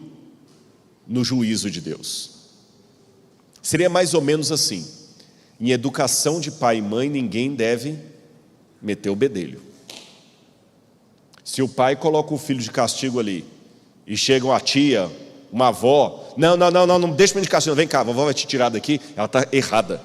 Speaker 2: no juízo de Deus. Seria mais ou menos assim. Em educação de pai e mãe, ninguém deve meter o bedelho. Se o pai coloca o filho de castigo ali, e chega uma tia, uma avó, não deixa o menino de castigo, vem cá, a vovó vai te tirar daqui, ela está errada.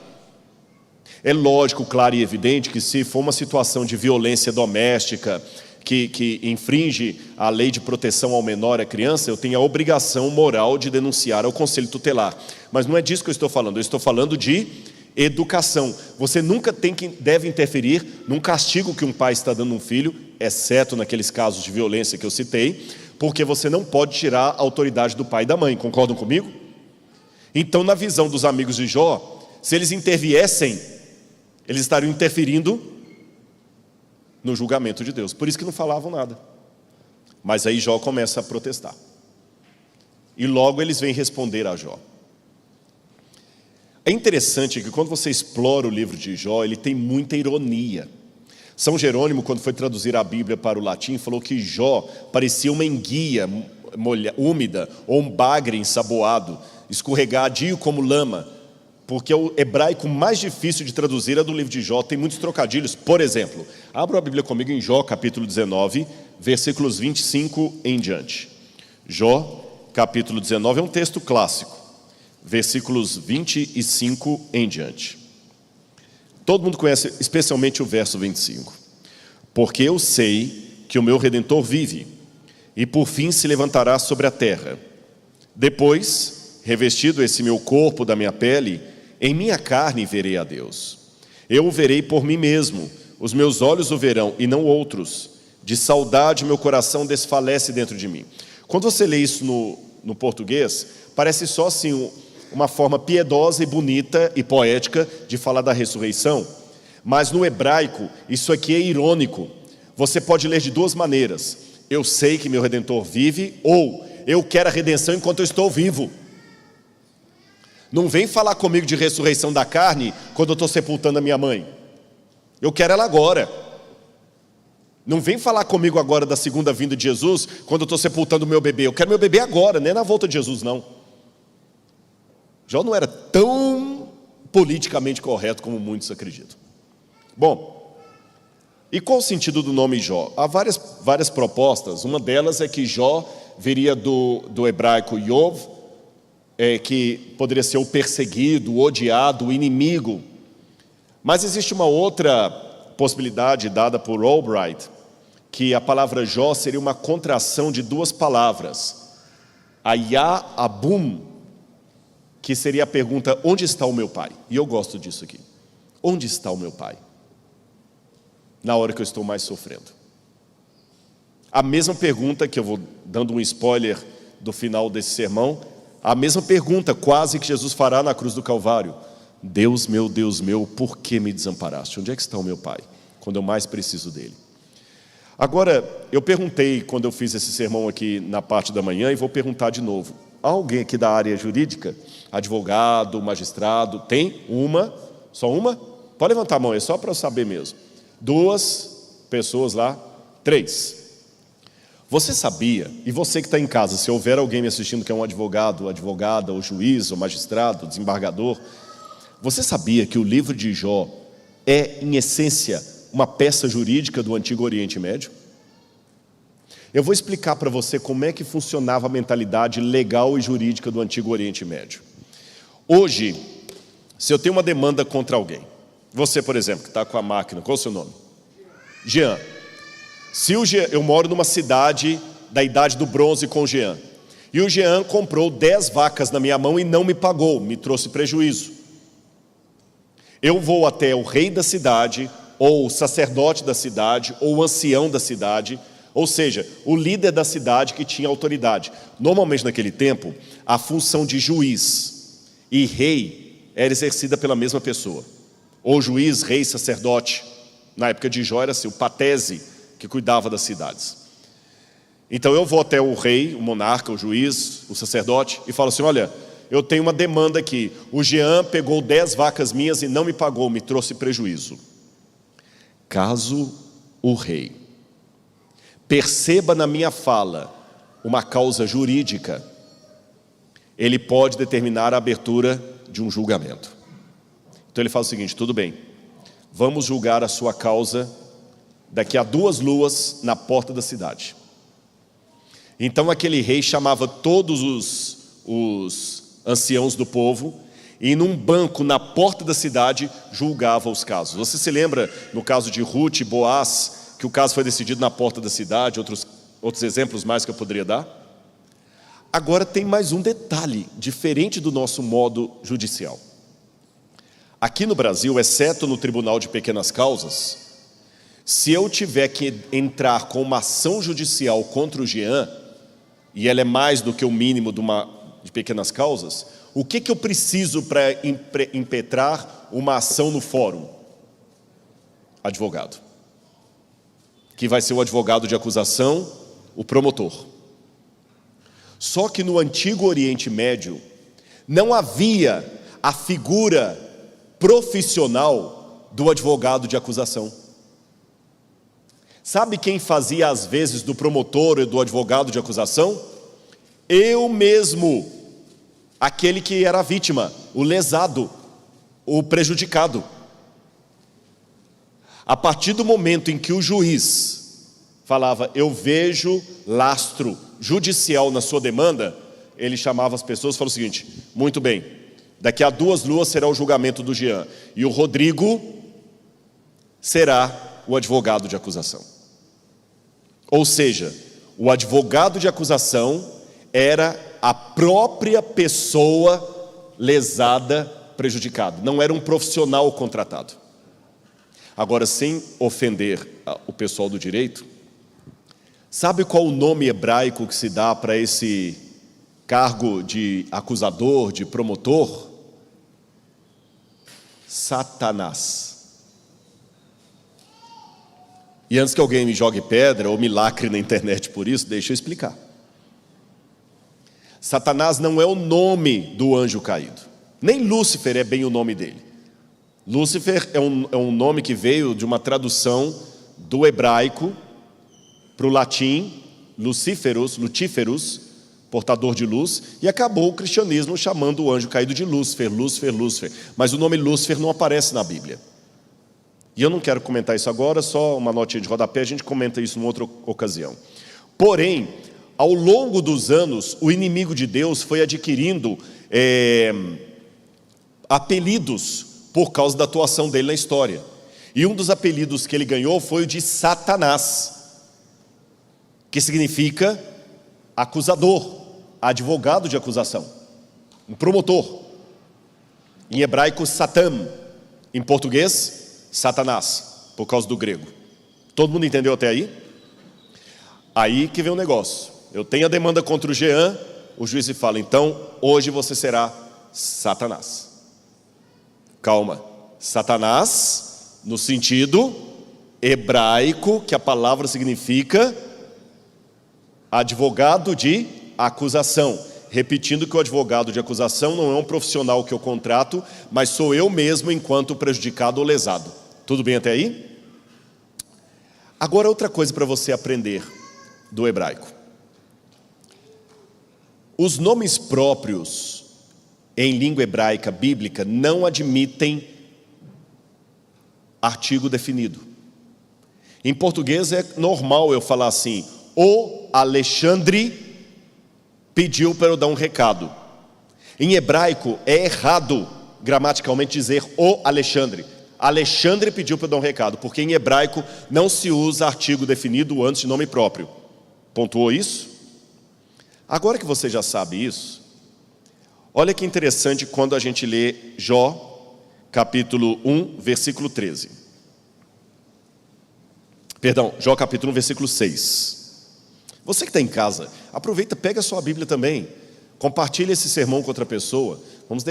Speaker 2: É lógico, claro e evidente que se for uma situação de violência doméstica, que infringe a lei de proteção ao menor e à criança, eu tenho a obrigação moral de denunciar ao conselho tutelar. Mas não é disso que eu estou falando, eu estou falando de educação. Você nunca deve interferir num castigo que um pai está dando a um filho, exceto naqueles casos de violência que eu citei, porque você não pode tirar a autoridade do pai e da mãe, concordam comigo? Então, na visão dos amigos de Jó, se eles interviessem, eles estariam interferindo no julgamento de Deus. Por isso que não falavam nada. Mas aí Jó começa a protestar. E logo eles vêm responder a Jó. É interessante que quando você explora o livro de Jó, ele tem muita ironia. São Jerônimo, quando foi traduzir a Bíblia para o latim, falou que Jó parecia uma enguia úmida ou um bagre ensaboado, escorregadio como lama, porque o hebraico mais difícil de traduzir é do livro de Jó, tem muitos trocadilhos. Por exemplo, abra a Bíblia comigo em Jó, capítulo 19, versículos 25 em diante. Jó, capítulo 19, é um texto clássico, versículos 25 em diante. Todo mundo conhece especialmente o verso 25. Porque eu sei que o meu Redentor vive, e por fim se levantará sobre a terra. Depois, revestido esse meu corpo da minha pele, em minha carne verei a Deus. Eu o verei por mim mesmo, os meus olhos o verão e não outros. De saudade meu coração desfalece dentro de mim. Quando você lê isso no português, parece só assim uma forma piedosa e bonita e poética de falar da ressurreição. Mas no hebraico, isso aqui é irônico. Você pode ler de duas maneiras. Eu sei que meu Redentor vive, ou eu quero a redenção enquanto eu estou vivo. Não vem falar comigo de ressurreição da carne quando eu estou sepultando a minha mãe. Eu quero ela agora. Não vem falar comigo agora da segunda vinda de Jesus quando eu estou sepultando o meu bebê. Eu quero meu bebê agora, nem na volta de Jesus, não. Jó não era tão politicamente correto como muitos acreditam. Bom, e qual o sentido do nome Jó? Há várias propostas. Uma delas é que Jó viria do hebraico Yov, que poderia ser o perseguido, o odiado, o inimigo. Mas existe uma outra possibilidade dada por Albright, que a palavra Jó seria uma contração de duas palavras. Ayá Abum, que seria a pergunta, onde está o meu pai? E eu gosto disso aqui. Onde está o meu pai? Na hora que eu estou mais sofrendo. A mesma pergunta, que eu vou dando um spoiler do final desse sermão, a mesma pergunta quase que Jesus fará na cruz do Calvário. Deus meu, por que me desamparaste? Onde é que está o meu pai? Quando eu mais preciso dele. Agora, eu perguntei quando eu fiz esse sermão aqui na parte da manhã, e vou perguntar de novo. Há alguém aqui da área jurídica? Advogado, magistrado? Tem? Uma? Só uma? Pode levantar a mão, é só para eu saber mesmo. 2 pessoas lá? 3. Você sabia, e você que está em casa, se houver alguém me assistindo que é um advogado, advogada, ou juiz, ou magistrado, desembargador, você sabia que o livro de Jó é, em essência, uma peça jurídica do Antigo Oriente Médio? Eu vou explicar para você como é que funcionava a mentalidade legal e jurídica do Antigo Oriente Médio. Hoje, se eu tenho uma demanda contra alguém, você, por exemplo, que está com a máquina, qual é o seu nome? Jean. Se eu moro numa cidade da Idade do Bronze com o Jean, e o Jean comprou 10 vacas na minha mão e não me pagou, me trouxe prejuízo. Eu vou até o rei da cidade, ou o sacerdote da cidade, ou o ancião da cidade, ou seja, o líder da cidade que tinha autoridade. Normalmente naquele tempo, a função de juiz e rei era exercida pela mesma pessoa. Ou juiz, rei, sacerdote. Na época de Jó era assim, o patese, que cuidava das cidades. Então eu vou até o rei, o monarca, o juiz, o sacerdote, e falo assim, olha, eu tenho uma demanda aqui. O Jean pegou 10 vacas minhas e não me pagou, me trouxe prejuízo. Caso o rei perceba na minha fala uma causa jurídica, ele pode determinar a abertura de um julgamento. Então ele fala o seguinte, tudo bem, vamos julgar a sua causa daqui a 2 luas na porta da cidade. Então aquele rei chamava todos os anciãos do povo e num banco na porta da cidade julgava os casos. Você se lembra no caso de Ruth e Boaz, que o caso foi decidido na porta da cidade, outros exemplos mais que eu poderia dar? Agora tem mais um detalhe, diferente do nosso modo judicial. Aqui no Brasil, exceto no Tribunal de Pequenas Causas, se eu tiver que entrar com uma ação judicial contra o Jean, e ela é mais do que o mínimo de pequenas causas, o que eu preciso para impetrar uma ação no fórum? Advogado. Que vai ser o advogado de acusação, o promotor. Só que no Antigo Oriente Médio, não havia a figura profissional do advogado de acusação. Sabe quem fazia às vezes do promotor e do advogado de acusação? Eu mesmo, aquele que era a vítima, o lesado, o prejudicado. A partir do momento em que o juiz falava, eu vejo lastro judicial na sua demanda, ele chamava as pessoas e falou o seguinte, muito bem, daqui a 2 luas será o julgamento do Jean, e o Rodrigo será o advogado de acusação. Ou seja, O advogado de acusação era a própria pessoa lesada, prejudicada. Não era um profissional contratado. Agora, sem ofender o pessoal do direito, sabe qual o nome hebraico que se dá para esse cargo de acusador, de promotor? Satanás. E antes que alguém me jogue pedra ou me lacre na internet por isso, deixa eu explicar. Satanás não é o nome do anjo caído. Nem Lúcifer é bem o nome dele. Lúcifer é um nome que veio de uma tradução do hebraico para o latim, Luciferus, portador de luz, e acabou o cristianismo chamando o anjo caído de Lúcifer. Mas o nome Lúcifer não aparece na Bíblia. E eu não quero comentar isso agora, só uma notinha de rodapé, a gente comenta isso em outra ocasião. Porém, ao longo dos anos, o inimigo de Deus foi adquirindo apelidos por causa da atuação dele na história. E um dos apelidos que ele ganhou foi o de Satanás, que significa acusador, advogado de acusação, um promotor. Em hebraico, Satan. Em português, Satanás, por causa do grego. Todo mundo entendeu até aí? Aí que vem o negócio. Eu tenho a demanda contra o Jean, o juiz fala, então, hoje você será Satanás. Calma, Satanás, no sentido hebraico, que a palavra significa advogado de acusação. Repetindo que o advogado de acusação não é um profissional que eu contrato, mas sou eu mesmo enquanto prejudicado ou lesado. Tudo bem até aí? Agora outra coisa para você aprender do hebraico. Os nomes próprios em língua hebraica bíblica não admitem artigo definido. Em português é normal eu falar assim, o Alexandre pediu para eu dar um recado. Em hebraico é errado gramaticalmente dizer o Alexandre. Alexandre pediu para eu dar um recado, porque em hebraico não se usa artigo definido antes de nome próprio. Pontuou isso? Agora que você já sabe isso, olha que interessante quando a gente lê Jó, capítulo 1, versículo 13. Perdão, Jó capítulo 1, versículo 6. Você que está em casa, aproveita, pega a sua Bíblia também, compartilha esse sermão com outra pessoa. Vamos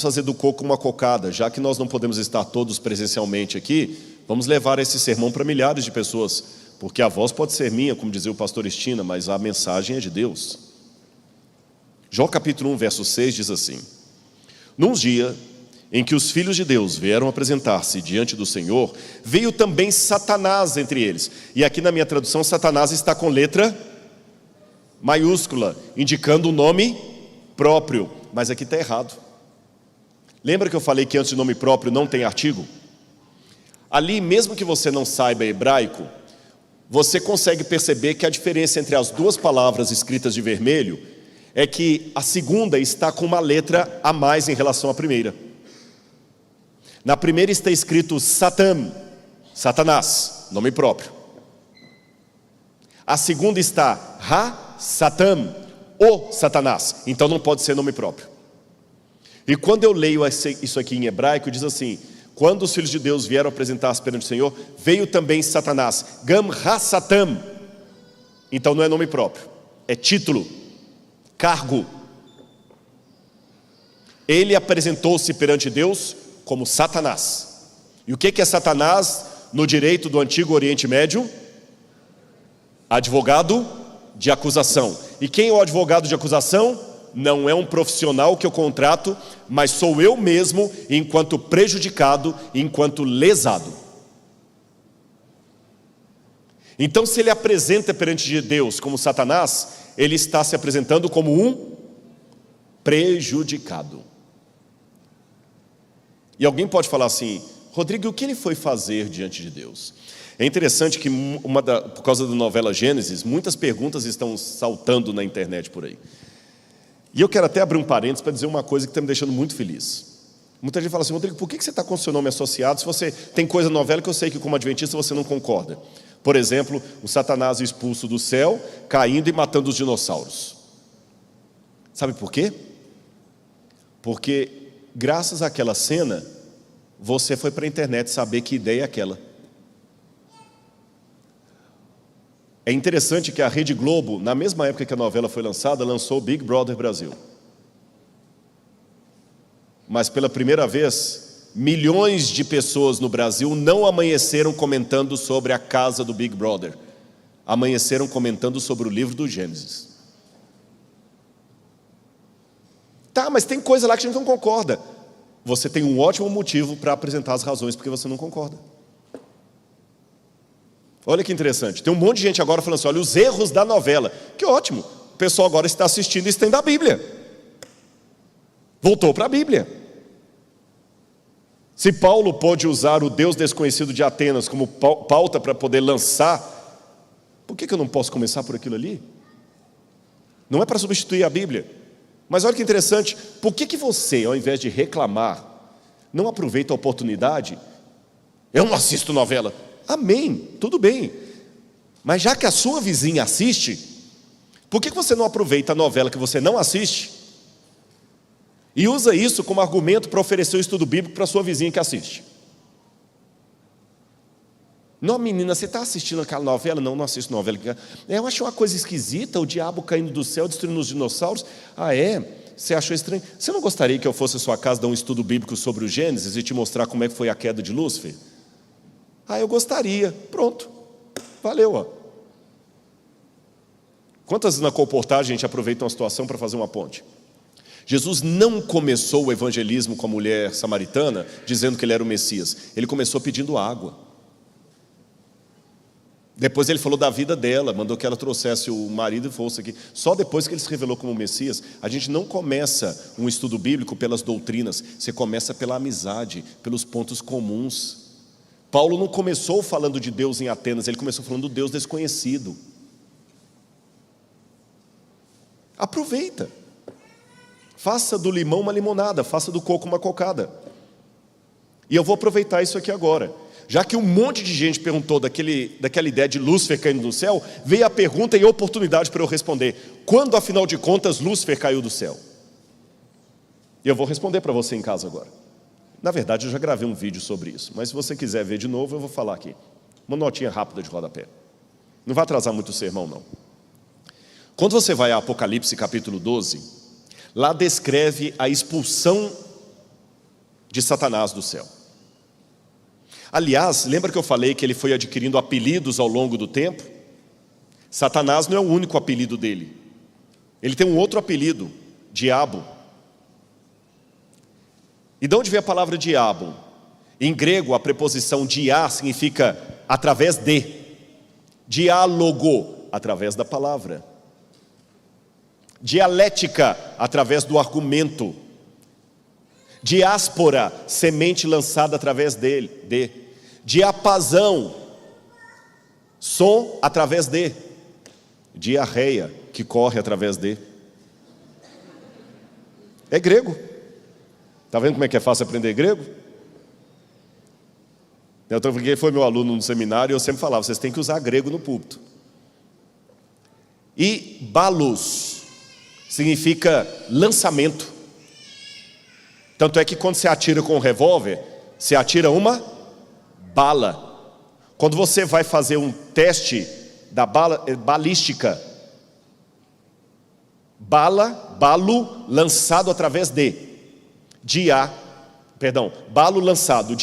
Speaker 2: fazer do coco uma cocada, já que nós não podemos estar todos presencialmente aqui, vamos levar esse sermão para milhares de pessoas, porque a voz pode ser minha, como dizia o pastor Estina, mas a mensagem é de Deus. Jó capítulo 1, verso 6 diz assim: Num dia em que os filhos de Deus vieram apresentar-se diante do Senhor, veio também Satanás entre eles. E aqui na minha tradução, Satanás está com letra maiúscula, indicando o nome próprio, mas aqui está errado. Lembra que eu falei que antes de nome próprio não tem artigo? Ali, mesmo que você não saiba hebraico, você consegue perceber que a diferença entre as duas palavras escritas de vermelho é que a segunda está com uma letra a mais em relação à primeira. Na primeira está escrito Satan, Satanás, nome próprio. A segunda está Ha-Satan, o Satanás, então não pode ser nome próprio. E quando eu leio isso aqui em hebraico, diz assim: quando os filhos de Deus vieram apresentar-se perante o Senhor, veio também Satanás, Gam Ha-Satan. Então não é nome próprio, é título, cargo. Ele apresentou-se perante Deus como Satanás. E o que é Satanás no direito do antigo Oriente Médio? Advogado de acusação. E quem é o advogado de acusação? Não é um profissional que eu contrato, mas sou eu mesmo enquanto prejudicado, enquanto lesado. Então, se ele apresenta perante Deus como Satanás, ele está se apresentando como um prejudicado. E alguém pode falar assim: Rodrigo, o que ele foi fazer diante de Deus? É interessante que por causa da novela Gênesis, muitas perguntas estão saltando na internet por aí. E eu quero até abrir um parênteses para dizer uma coisa que está me deixando muito feliz. Muita gente fala assim: Rodrigo, por que você está com o seu nome associado se você tem coisa na novela que eu sei que como adventista você não concorda? Por exemplo, o Satanás expulso do céu, caindo e matando os dinossauros. Sabe por quê? Porque graças àquela cena, você foi para a internet saber que ideia é aquela. É interessante que a Rede Globo, na mesma época que a novela foi lançada, lançou o Big Brother Brasil. Mas pela primeira vez, milhões de pessoas no Brasil não amanheceram comentando sobre a casa do Big Brother. Amanheceram comentando sobre o livro do Gênesis. Tá, mas tem coisa lá que a gente não concorda. Você tem um ótimo motivo para apresentar as razões porque você não concorda. Olha que interessante, tem um monte de gente agora falando assim, olha, os erros da novela. Que ótimo, o pessoal agora está assistindo e tem da Bíblia. Voltou para a Bíblia. Se Paulo pôde usar o Deus desconhecido de Atenas como pauta para poder lançar, por que eu não posso começar por aquilo ali? Não é para substituir a Bíblia. Mas olha que interessante, por que você, ao invés de reclamar, não aproveita a oportunidade? Eu não assisto novela. Amém, tudo bem. Mas já que a sua vizinha assiste, por que você não aproveita a novela que você não assiste e usa isso como argumento para oferecer o estudo bíblico para a sua vizinha que assiste? Não, menina, você está assistindo aquela novela? Não, não assisto novela. Eu acho uma coisa esquisita, o diabo caindo do céu, destruindo os dinossauros. Ah, é? Você achou estranho? Você não gostaria que eu fosse à sua casa dar um estudo bíblico sobre o Gênesis e te mostrar como é que foi a queda de Lúcifer? Ah, eu gostaria. Pronto. Valeu, ó. Quantas na colportagem a gente aproveita uma situação para fazer uma ponte? Jesus não começou o evangelismo com a mulher samaritana dizendo que ele era o Messias. Ele começou pedindo água. Depois ele falou da vida dela, mandou que ela trouxesse o marido e fosse aqui. Só depois que ele se revelou como Messias. A gente não começa um estudo bíblico pelas doutrinas, você começa pela amizade, pelos pontos comuns. Paulo não começou falando de Deus em Atenas, ele começou falando do Deus desconhecido. Aproveita. Faça do limão uma limonada, faça do coco uma cocada. E eu vou aproveitar isso aqui agora. Já que um monte de gente perguntou daquela ideia de Lúcifer caindo do céu, veio a pergunta e a oportunidade para eu responder. Quando, afinal de contas, Lúcifer caiu do céu? E eu vou responder para você em casa agora. Na verdade, eu já gravei um vídeo sobre isso, mas se você quiser ver de novo, eu vou falar aqui. Uma notinha rápida de rodapé. Não vai atrasar muito o sermão, não. Quando você vai a Apocalipse capítulo 12, lá descreve a expulsão de Satanás do céu. Aliás, lembra que eu falei que ele foi adquirindo apelidos ao longo do tempo? Satanás não é o único apelido dele. Ele tem um outro apelido, Diabo. E de onde vem a palavra diabo? Em grego, a preposição dia significa através de. Diálogo, através da palavra. Dialética, através do argumento. Diáspora, semente lançada através dele. Diapasão, som através de. Diarreia, que corre através de. É grego. Está vendo como é que é fácil aprender grego? Quem foi meu aluno no seminário, eu sempre falava, vocês têm que usar grego no púlpito. E balos significa lançamento. Tanto é que quando você atira com um revólver, você atira uma bala. Quando você vai fazer um teste da balística, balo lançado através de. Balo lançado,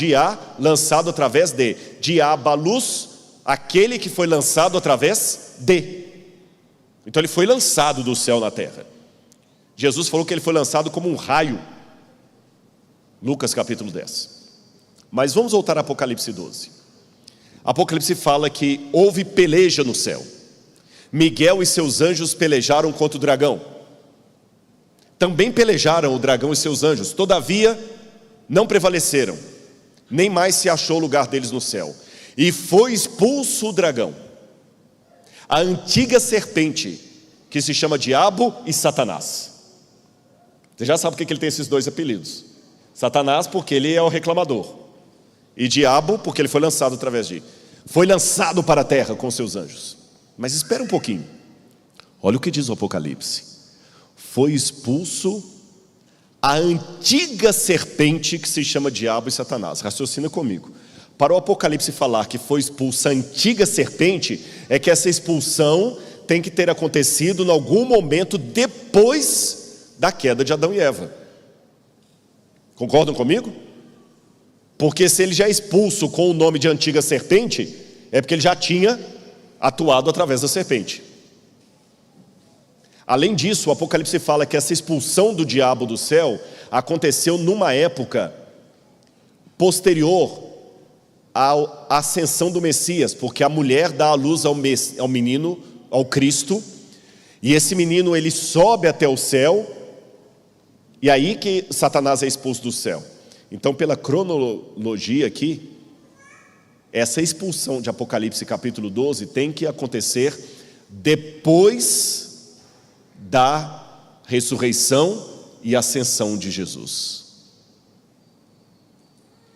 Speaker 2: lançado através de. Diabalus, aquele que foi lançado através de. Então ele foi lançado do céu na terra. Jesus falou que ele foi lançado como um raio. Lucas capítulo 10. Mas vamos voltar a Apocalipse 12. Apocalipse fala que houve peleja no céu. Miguel e seus anjos pelejaram contra o dragão. Também pelejaram o dragão e seus anjos, todavia não prevaleceram, nem mais se achou lugar deles no céu. E foi expulso o dragão, a antiga serpente, que se chama Diabo e Satanás. Você já sabe por que ele tem esses dois apelidos. Satanás porque ele é o reclamador, e Diabo porque ele foi lançado através de. Foi lançado para a terra com seus anjos. Mas espera um pouquinho. Olha o que diz o Apocalipse. Foi expulso a antiga serpente que se chama Diabo e Satanás. Raciocina comigo. Para o Apocalipse falar que foi expulsa a antiga serpente, é que essa expulsão tem que ter acontecido em algum momento depois da queda de Adão e Eva. Concordam comigo? Porque se ele já é expulso com o nome de antiga serpente, é porque ele já tinha atuado através da serpente. Além disso, o Apocalipse fala que essa expulsão do diabo do céu aconteceu numa época posterior à ascensão do Messias, porque a mulher dá à luz ao menino, ao Cristo, e esse menino ele sobe até o céu, e aí que Satanás é expulso do céu. Então, pela cronologia aqui, essa expulsão de Apocalipse capítulo 12 tem que acontecer depois da ressurreição e ascensão de Jesus.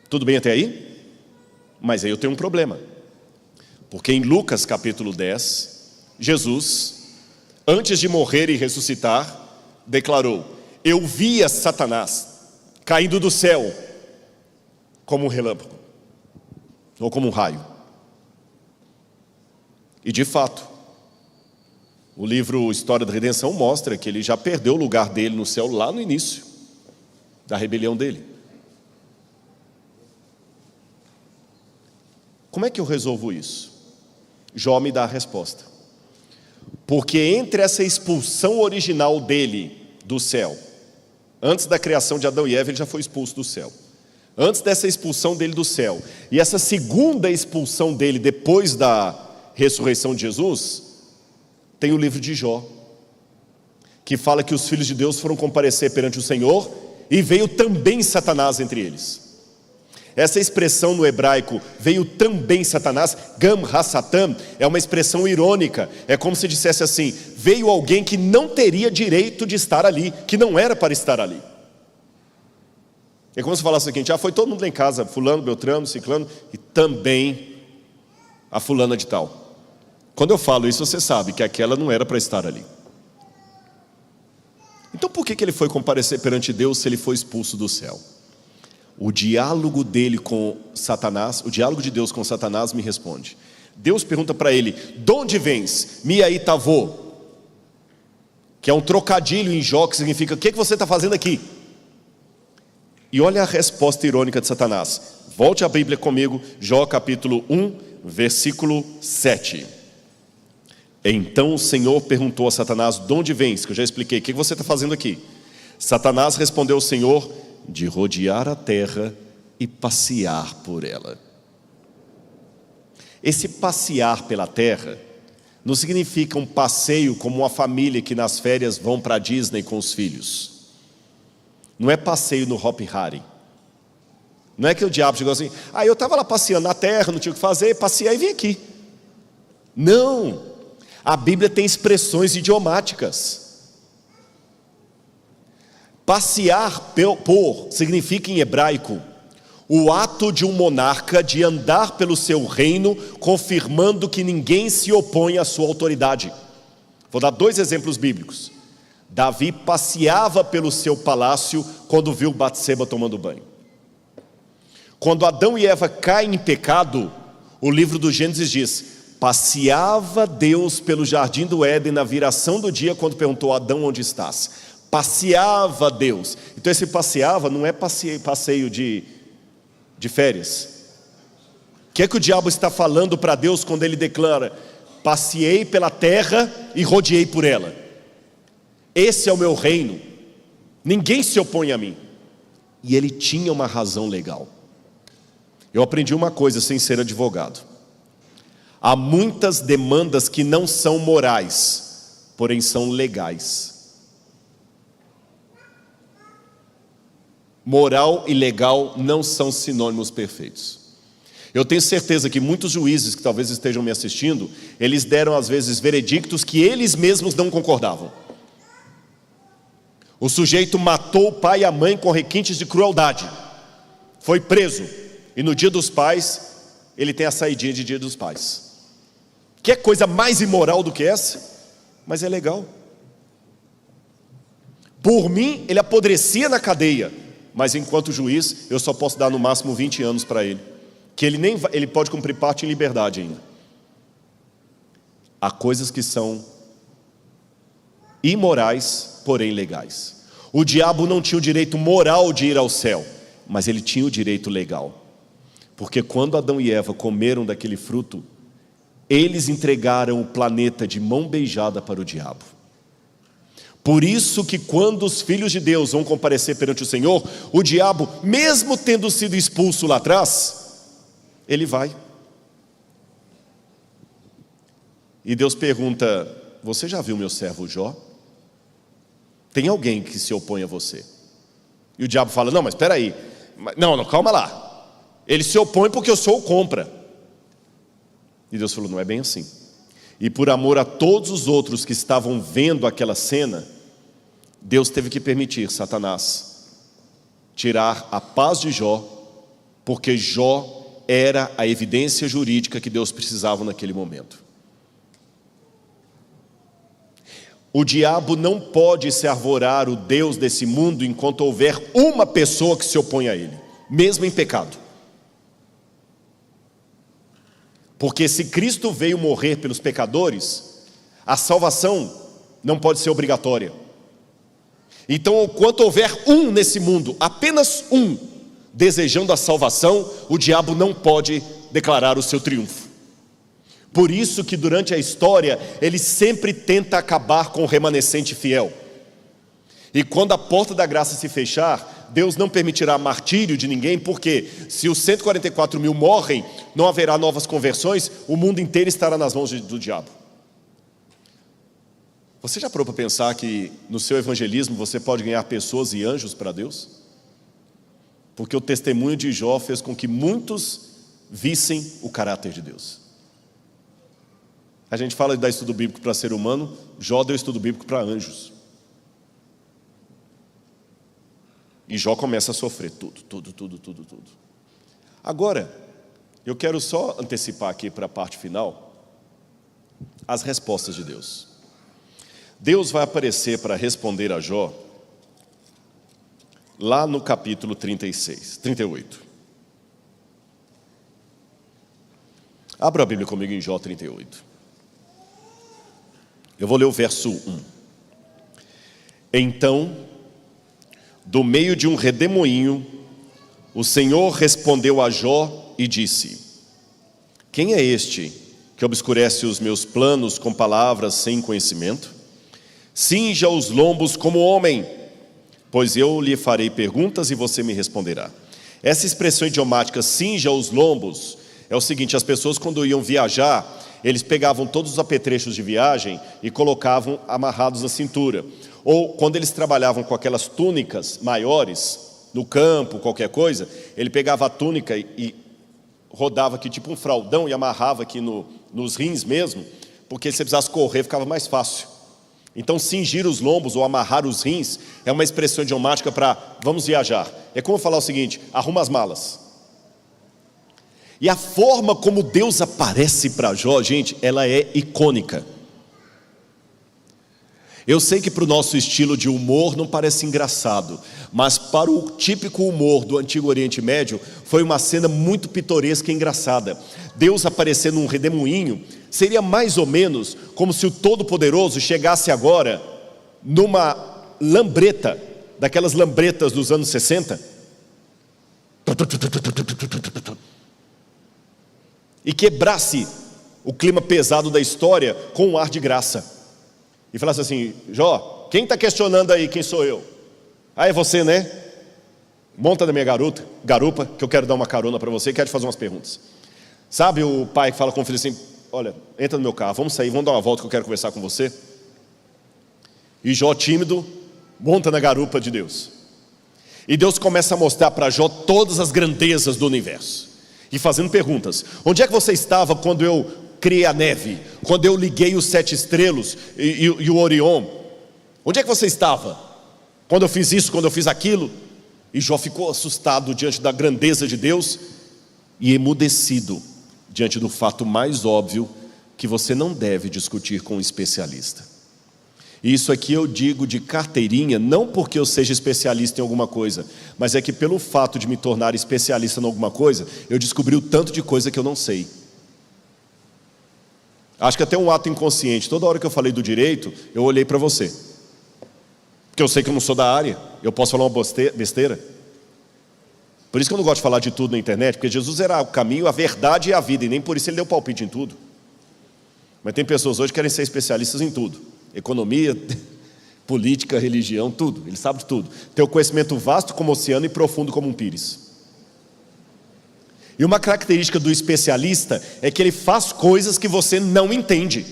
Speaker 2: Tudo bem até aí? Mas aí eu tenho um problema. Porque em Lucas capítulo 10, Jesus, antes de morrer e ressuscitar, declarou: eu via Satanás caindo do céu como um relâmpago, ou como um raio. E de fato, o livro História da Redenção mostra que ele já perdeu o lugar dele no céu lá no início da rebelião dele. Como é que eu resolvo isso? Jó me dá a resposta. Porque entre essa expulsão original dele do céu, antes da criação de Adão e Eva, ele já foi expulso do céu. Antes dessa expulsão dele do céu, e essa segunda expulsão dele depois da ressurreição de Jesus, tem o livro de Jó, que fala que os filhos de Deus foram comparecer perante o Senhor, e veio também Satanás entre eles. Essa expressão no hebraico, veio também Satanás, Gam Ha-Satan, é uma expressão irônica. É como se dissesse assim: veio alguém que não teria direito de estar ali, que não era para estar ali. É como se falasse o seguinte: foi todo mundo lá em casa, fulano, beltrano, ciclano, e também a fulana de tal. Quando eu falo isso, você sabe que aquela não era para estar ali. Então por que ele foi comparecer perante Deus se ele foi expulso do céu? O diálogo dele com Satanás, o diálogo de Deus com Satanás me responde. Deus pergunta para ele: de onde vens? Mi-aí-tavô, que é um trocadilho em Jó, que significa: o que você está fazendo aqui? E olha a resposta irônica de Satanás. Volte a Bíblia comigo, Jó capítulo 1, versículo 7. Então o Senhor perguntou a Satanás: de onde vens? Que eu já expliquei, o que você está fazendo aqui? Satanás respondeu ao Senhor: de rodear a terra e passear por ela. Esse passear pela terra não significa um passeio como uma família que nas férias vão para a Disney com os filhos. Não é passeio no Hop Hari. Não é que o diabo chegou assim: eu estava lá passeando na terra, não tinha o que fazer, passei e vim aqui. Não, a Bíblia tem expressões idiomáticas. Passear por significa em hebraico o ato de um monarca de andar pelo seu reino, confirmando que ninguém se opõe à sua autoridade. Vou dar 2 exemplos bíblicos. Davi passeava pelo seu palácio quando viu Batseba tomando banho. Quando Adão e Eva caem em pecado, o livro do Gênesis diz: passeava Deus pelo jardim do Éden na viração do dia, quando perguntou: Adão, onde estás? Passeava Deus. Então esse passeava não é passeio de férias. O que é que o diabo está falando para Deus quando ele declara: passeei pela terra e rodeei por ela? Esse é o meu reino, ninguém se opõe a mim. E ele tinha uma razão legal. Eu aprendi uma coisa sem ser advogado: há muitas demandas que não são morais, porém são legais. Moral e legal não são sinônimos perfeitos. Eu tenho certeza que muitos juízes que talvez estejam me assistindo, eles deram às vezes veredictos que eles mesmos não concordavam. O sujeito matou o pai e a mãe com requintes de crueldade, foi preso, e no dia dos pais ele tem a saidinha de Dia dos Pais. Que coisa mais imoral do que essa? Mas é legal. Por mim, ele apodrecia na cadeia, mas enquanto juiz, eu só posso dar no máximo 20 anos para ele. Que ele pode cumprir parte em liberdade ainda. Há coisas que são imorais, porém legais. O diabo não tinha o direito moral de ir ao céu, mas ele tinha o direito legal. Porque quando Adão e Eva comeram daquele fruto, eles entregaram o planeta de mão beijada para o diabo. Por isso que quando os filhos de Deus vão comparecer perante o Senhor, o diabo, mesmo tendo sido expulso lá atrás, ele vai. E Deus pergunta: você já viu meu servo Jó? Tem alguém que se opõe a você? E o diabo fala: não, mas espera aí, não, calma lá, ele se opõe porque eu sou o contra. E Deus falou: não é bem assim. E por amor a todos os outros que estavam vendo aquela cena, Deus teve que permitir Satanás tirar a paz de Jó, porque Jó era a evidência jurídica que Deus precisava naquele momento. O diabo não pode se arvorar o Deus desse mundo enquanto houver uma pessoa que se opõe a ele, mesmo em pecado. Porque se Cristo veio morrer pelos pecadores, a salvação não pode ser obrigatória. Então, enquanto houver um nesse mundo, apenas um, desejando a salvação, o diabo não pode declarar o seu triunfo. Por isso que durante a história, ele sempre tenta acabar com o remanescente fiel. E quando a porta da graça se fechar, Deus não permitirá martírio de ninguém, porque se os 144 mil morrem, não haverá novas conversões, o mundo inteiro estará nas mãos do diabo. Você já parou para pensar que no seu evangelismo você pode ganhar pessoas e anjos para Deus? Porque o testemunho de Jó fez com que muitos vissem o caráter de Deus. A gente fala de dar estudo bíblico para ser humano, Jó deu estudo bíblico para anjos. E Jó começa a sofrer tudo. Agora, eu quero só antecipar aqui para a parte final as respostas de Deus. Deus vai aparecer para responder a Jó lá no capítulo 38. Abra a Bíblia comigo em Jó 38. Eu vou ler o verso 1. Então, do meio de um redemoinho, o Senhor respondeu a Jó e disse: quem é este que obscurece os meus planos com palavras sem conhecimento? Cinja os lombos como homem, pois eu lhe farei perguntas e você me responderá. Essa expressão idiomática, cinja os lombos, é o seguinte: as pessoas quando iam viajar, eles pegavam todos os apetrechos de viagem e colocavam amarrados na cintura. Ou quando eles trabalhavam com aquelas túnicas maiores, no campo, qualquer coisa, ele pegava a túnica e rodava aqui tipo um fraldão e amarrava aqui nos rins mesmo, porque se você precisasse correr ficava mais fácil. Então cingir os lombos ou amarrar os rins é uma expressão idiomática para vamos viajar. É como falar o seguinte: arruma as malas. E a forma como Deus aparece para Jó, gente, ela é icônica. Eu sei que para o nosso estilo de humor não parece engraçado, mas para o típico humor do Antigo Oriente Médio, foi uma cena muito pitoresca e engraçada. Deus aparecendo num redemoinho seria mais ou menos como se o Todo-Poderoso chegasse agora numa lambreta, daquelas lambretas dos anos 60, e quebrasse o clima pesado da história com um ar de graça. E falasse assim: Jó, quem está questionando aí quem sou eu? Ah, é você, né? Monta na minha garupa, que eu quero dar uma carona para você e quero te fazer umas perguntas. Sabe o pai que fala com o filho assim: olha, entra no meu carro, vamos sair, vamos dar uma volta que eu quero conversar com você. E Jó, tímido, monta na garupa de Deus. E Deus começa a mostrar para Jó todas as grandezas do universo. E fazendo perguntas: onde é que você estava quando eu criei a neve? Quando eu liguei os 7 estrelas e o Orion? Onde é que você estava? Quando eu fiz isso, quando eu fiz aquilo? E Jó ficou assustado diante da grandeza de Deus e emudecido. diante do fato mais óbvio que você não deve discutir com um especialista. E isso aqui eu digo de carteirinha, não porque eu seja especialista em alguma coisa, mas é que pelo fato de me tornar especialista em alguma coisa, eu descobri o tanto de coisa que eu não sei. Acho que até um ato inconsciente, toda hora que eu falei do direito, eu olhei para você. Porque eu sei que eu não sou da área, eu posso falar uma besteira. Por isso que eu não gosto de falar de tudo na internet, porque Jesus era o caminho, a verdade e a vida, e nem por isso ele deu palpite em tudo. Mas tem pessoas hoje que querem ser especialistas em tudo. Economia, política, religião, tudo. Ele sabe de tudo. Tem o conhecimento vasto como o oceano e profundo como um pires. E uma característica do especialista é que ele faz coisas que você não entende.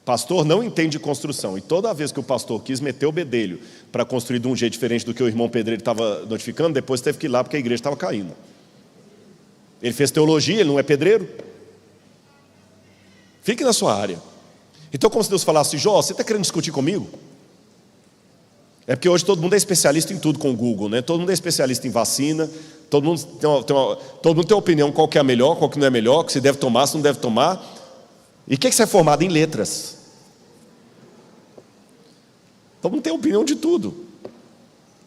Speaker 2: Pastor não entende construção. E toda vez que o pastor quis meter o bedelho para construir de um jeito diferente do que o irmão pedreiro estava notificando, depois teve que ir lá porque a igreja estava caindo. Ele fez teologia, ele não é pedreiro. Fique na sua área. Então, como se Deus falasse: Jó, você está querendo discutir comigo? É porque hoje todo mundo é especialista em tudo com o Google, né? Todo mundo é especialista em vacina, todo mundo tem uma opinião qual que é a melhor, qual que não é a melhor, que se deve tomar, se não deve tomar. E o que você é formado em letras? Todo mundo tem opinião de tudo.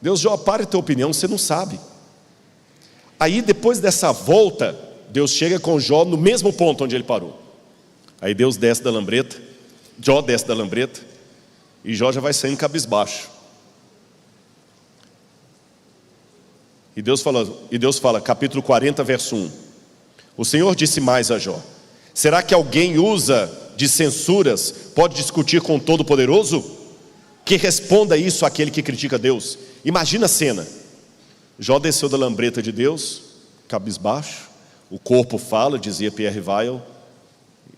Speaker 2: Deus, Jó, para de ter opinião, você não sabe. Aí depois dessa volta, Deus chega com Jó no mesmo ponto onde ele parou. Aí Deus desce da lambreta, Jó desce da lambreta, e Jó já vai saindo cabisbaixo. E Deus fala, capítulo 40, verso 1. O Senhor disse mais a Jó: será que alguém usa de censuras, pode discutir com o Todo-Poderoso? Que responda isso àquele que critica Deus. Imagina a cena. Jó desceu da lambreta de Deus, cabisbaixo, o corpo fala, dizia Pierre Weil,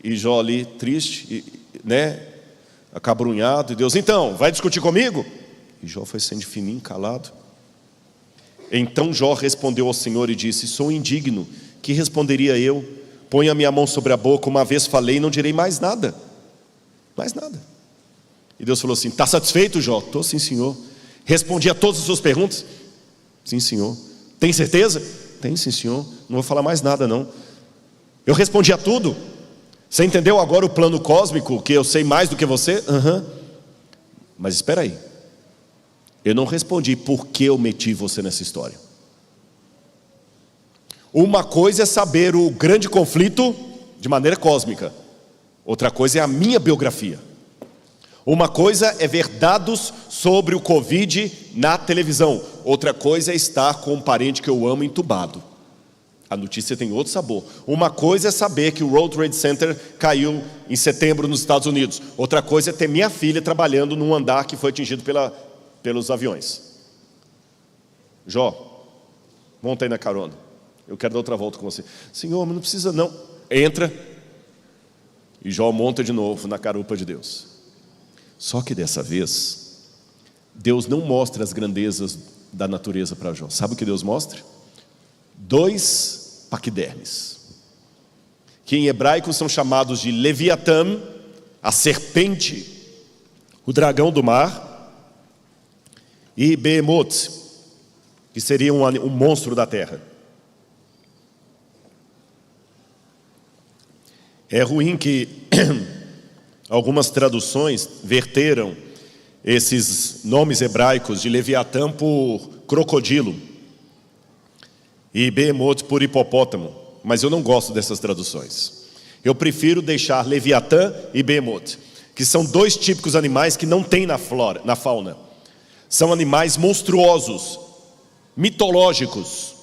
Speaker 2: e Jó ali triste, acabrunhado, e Deus: então, vai discutir comigo? E Jó foi sendo fininho, calado. Então Jó respondeu ao Senhor e disse: sou indigno, que responderia eu? Põe a minha mão sobre a boca, uma vez falei, não direi mais nada. Mais nada. E Deus falou assim: está satisfeito, Jó? Estou, sim, Senhor. Respondi a todas as suas perguntas? Sim, Senhor. Tem certeza? Tem, sim, Senhor. Não vou falar mais nada, não. Eu respondi a tudo. Você entendeu agora o plano cósmico, que eu sei mais do que você? Mas espera aí. Eu não respondi por que eu meti você nessa história. Uma coisa é saber o grande conflito de maneira cósmica. Outra coisa é a minha biografia. Uma coisa é ver dados sobre o Covid na televisão. Outra coisa é estar com um parente que eu amo entubado. A notícia tem outro sabor. Uma coisa é saber que o World Trade Center caiu em setembro nos Estados Unidos. Outra coisa é ter minha filha trabalhando num andar que foi atingido pelos aviões. Jó, monta aí na carona. Eu quero dar outra volta com você. Senhor, mas não precisa não. Entra. E Jó monta de novo na garupa de Deus. Só que dessa vez, Deus não mostra as grandezas da natureza para Jó. Sabe o que Deus mostra? 2 paquidermes, que em hebraico são chamados de Leviatã, a serpente, o dragão do mar, e Behemoth, que seria um monstro da terra. É ruim que algumas traduções verteram esses nomes hebraicos de Leviatã por crocodilo e Behemoth por hipopótamo, mas eu não gosto dessas traduções. Eu prefiro deixar Leviatã e Behemoth, que são 2 típicos animais que não tem na fauna. São animais monstruosos, mitológicos.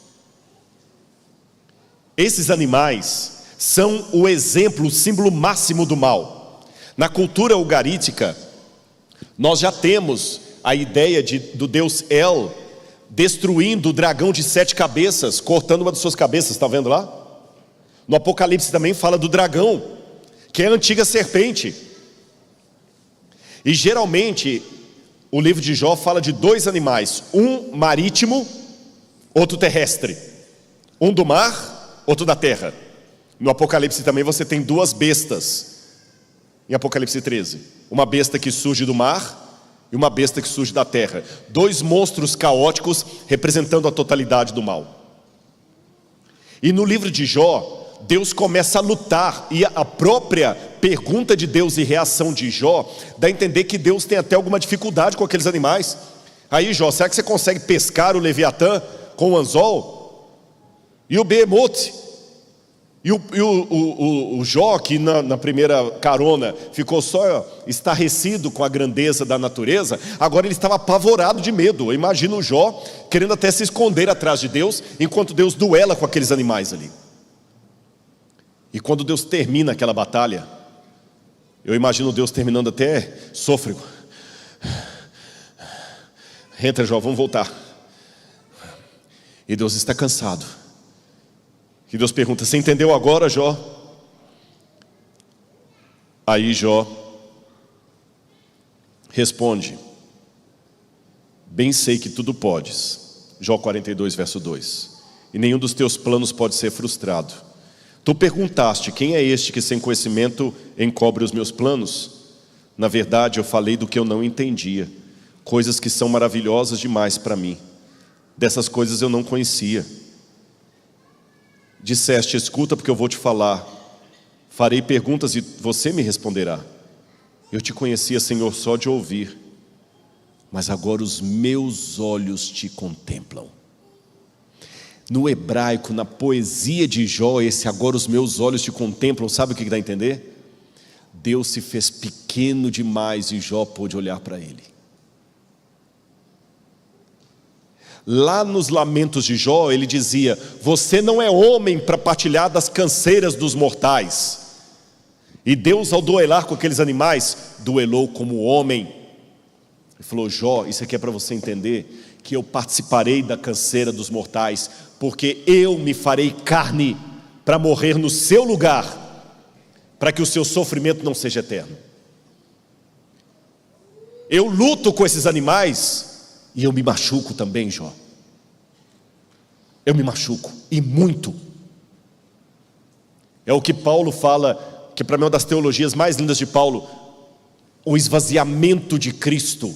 Speaker 2: Esses animais são o exemplo, o símbolo máximo do mal. Na cultura ugarítica, nós já temos a ideia do deus El destruindo o dragão de 7 cabeças, cortando uma de suas cabeças, está vendo lá? No Apocalipse também fala do dragão, que é a antiga serpente. E geralmente o livro de Jó fala de 2 animais, um marítimo, outro terrestre, um do mar, outro da terra. No Apocalipse também você tem 2 bestas, em Apocalipse 13, uma besta que surge do mar e uma besta que surge da terra. 2 monstros caóticos representando a totalidade do mal. E no livro de Jó, Deus começa a lutar, e a própria pergunta de Deus e reação de Jó dá a entender que Deus tem até alguma dificuldade com aqueles animais. Aí, Jó, será que você consegue pescar o Leviatã com o anzol? E o Behemoth? E o Jó, que na primeira carona ficou só estarrecido com a grandeza da natureza, agora ele estava apavorado de medo. Eu imagino o Jó querendo até se esconder atrás de Deus, enquanto Deus duela com aqueles animais ali. E quando Deus termina aquela batalha, eu imagino Deus terminando até sôfrego. Entra, Jó, vamos voltar. E Deus está cansado. E Deus pergunta: você entendeu agora, Jó? Aí Jó responde: bem sei que tudo podes. Jó 42, verso 2. E nenhum dos teus planos pode ser frustrado. Tu perguntaste: quem é este que sem conhecimento encobre os meus planos? Na verdade, eu falei do que eu não entendia, coisas que são maravilhosas demais para mim. Dessas coisas eu não conhecia. Disseste: escuta, porque eu vou te falar. Farei perguntas e você me responderá. Eu te conhecia, Senhor, só de ouvir, mas agora os meus olhos te contemplam. No hebraico, na poesia de Jó, esse agora os meus olhos te contemplam, sabe o que dá a entender? Deus se fez pequeno demais e Jó pôde olhar para ele. Lá nos lamentos de Jó, ele dizia: você não é homem para partilhar das canseiras dos mortais. E Deus, ao duelar com aqueles animais, duelou como homem. Ele falou: Jó, isso aqui é para você entender que eu participarei da canseira dos mortais, porque eu me farei carne para morrer no seu lugar, para que o seu sofrimento não seja eterno. Eu luto com esses animais e eu me machuco também, Jó. Eu me machuco, e muito. É o que Paulo fala, que para mim é uma das teologias mais lindas de Paulo: o esvaziamento de Cristo,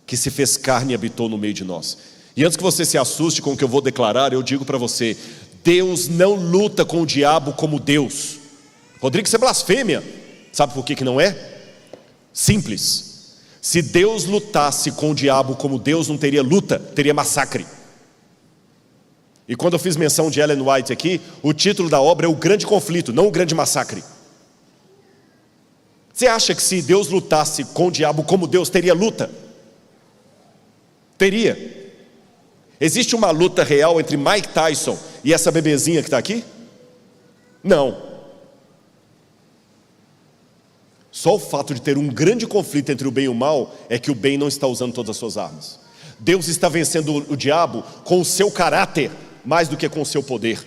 Speaker 2: que se fez carne e habitou no meio de nós. E antes que você se assuste com o que eu vou declarar, eu digo para você: Deus não luta com o diabo como Deus. Rodrigo, isso é blasfêmia. Sabe por que não é? Simples. Se Deus lutasse com o diabo como Deus, não teria luta, teria massacre. E quando eu fiz menção de Ellen White aqui, o título da obra é O Grande Conflito, não O Grande Massacre. Você acha que se Deus lutasse com o diabo como Deus, teria luta? Teria. Existe uma luta real entre Mike Tyson e essa bebezinha que está aqui? Não. Só o fato de ter um grande conflito entre o bem e o mal é que o bem não está usando todas as suas armas. Deus está vencendo o diabo com o seu caráter mais do que com o seu poder.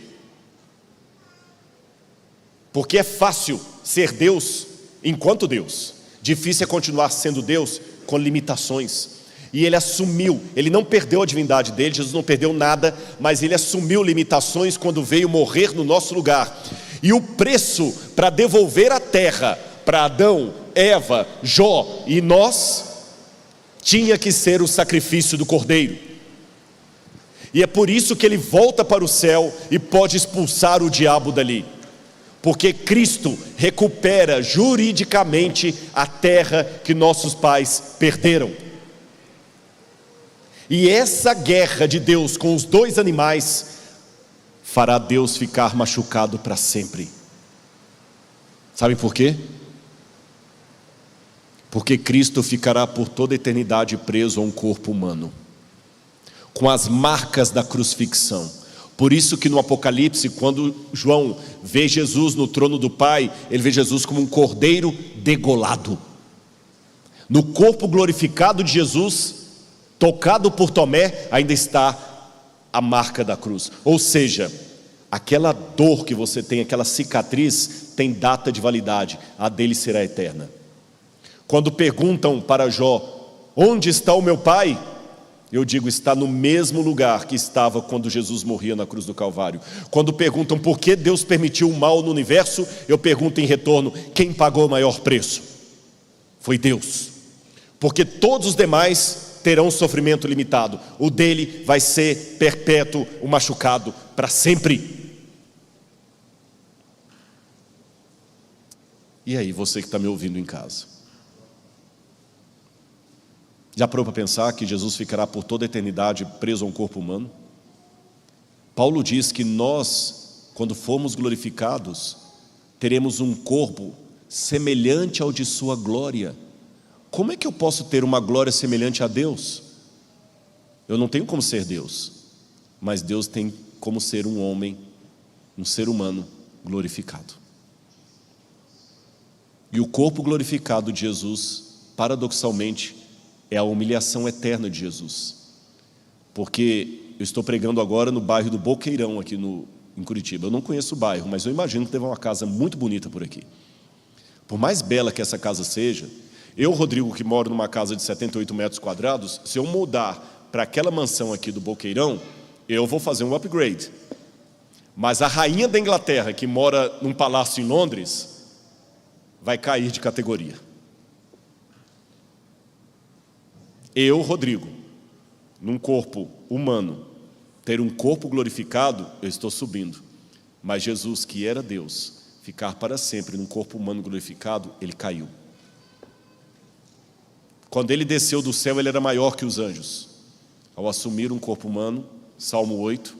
Speaker 2: Porque é fácil ser Deus enquanto Deus. Difícil é continuar sendo Deus com limitações. E ele assumiu, ele não perdeu a divindade dele, Jesus não perdeu nada, mas ele assumiu limitações quando veio morrer no nosso lugar. E o preço para devolver a terra para Adão, Eva, Jó e nós, tinha que ser o sacrifício do Cordeiro. E é por isso que ele volta para o céu e pode expulsar o diabo dali, porque Cristo recupera juridicamente a terra que nossos pais perderam. E essa guerra de Deus com os dois animais fará Deus ficar machucado para sempre. Sabe por quê? Porque Cristo ficará por toda a eternidade preso a um corpo humano, com as marcas da crucifixão. Por isso que no Apocalipse, quando João vê Jesus no trono do Pai, ele vê Jesus como um cordeiro degolado. No corpo glorificado de Jesus, tocado por Tomé, ainda está a marca da cruz. Ou seja, aquela dor que você tem, aquela cicatriz, tem data de validade, a dele será eterna. Quando perguntam para Jó: onde está o meu pai? Eu digo: está no mesmo lugar que estava quando Jesus morria na cruz do Calvário. Quando perguntam por que Deus permitiu o mal no universo, eu pergunto em retorno: quem pagou o maior preço? Foi Deus. Porque todos os demais terão sofrimento limitado, o dele vai ser perpétuo, o machucado para sempre. E aí, você que está me ouvindo em casa? Já parou para pensar que Jesus ficará por toda a eternidade preso a um corpo humano? Paulo diz que nós, quando formos glorificados, teremos um corpo semelhante ao de sua glória. Como é que eu posso ter uma glória semelhante a Deus? Eu não tenho como ser Deus, mas Deus tem como ser um homem, um ser humano glorificado. E o corpo glorificado de Jesus, paradoxalmente, é a humilhação eterna de Jesus. Porque eu estou pregando agora no bairro do Boqueirão, aqui em Curitiba. Eu não conheço o bairro, mas eu imagino que deve uma casa muito bonita por aqui. Por mais bela que essa casa seja, eu, Rodrigo, que moro numa casa de 78 metros quadrados, se eu mudar para aquela mansão aqui do Boqueirão, eu vou fazer um upgrade. Mas a rainha da Inglaterra, que mora num palácio em Londres, vai cair de categoria. Eu, Rodrigo, num corpo humano, ter um corpo glorificado, eu estou subindo. Mas Jesus, que era Deus, ficar para sempre num corpo humano glorificado, ele caiu. Quando ele desceu do céu, ele era maior que os anjos. Ao assumir um corpo humano, Salmo 8,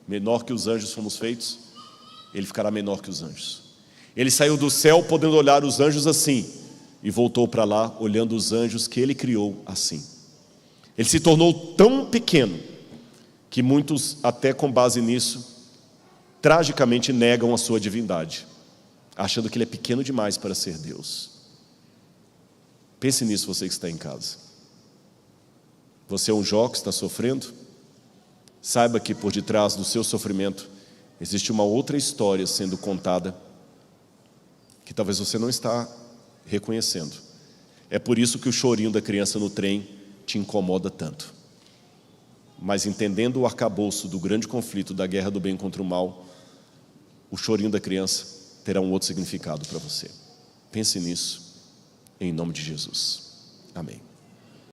Speaker 2: menor que os anjos fomos feitos, ele ficará menor que os anjos. Ele saiu do céu podendo olhar os anjos assim, e voltou para lá olhando os anjos que ele criou assim. Ele se tornou tão pequeno, que muitos, até com base nisso, tragicamente negam a sua divindade, achando que ele é pequeno demais para ser Deus. Pense nisso, você que está em casa. Você é um Jó que está sofrendo? Saiba que por detrás do seu sofrimento existe uma outra história sendo contada, que talvez você não está reconhecendo. É por isso que o chorinho da criança no trem te incomoda tanto. Mas entendendo o arcabouço do grande conflito da guerra do bem contra o mal, o chorinho da criança terá um outro significado para você. Pense nisso, em nome de Jesus. Amém.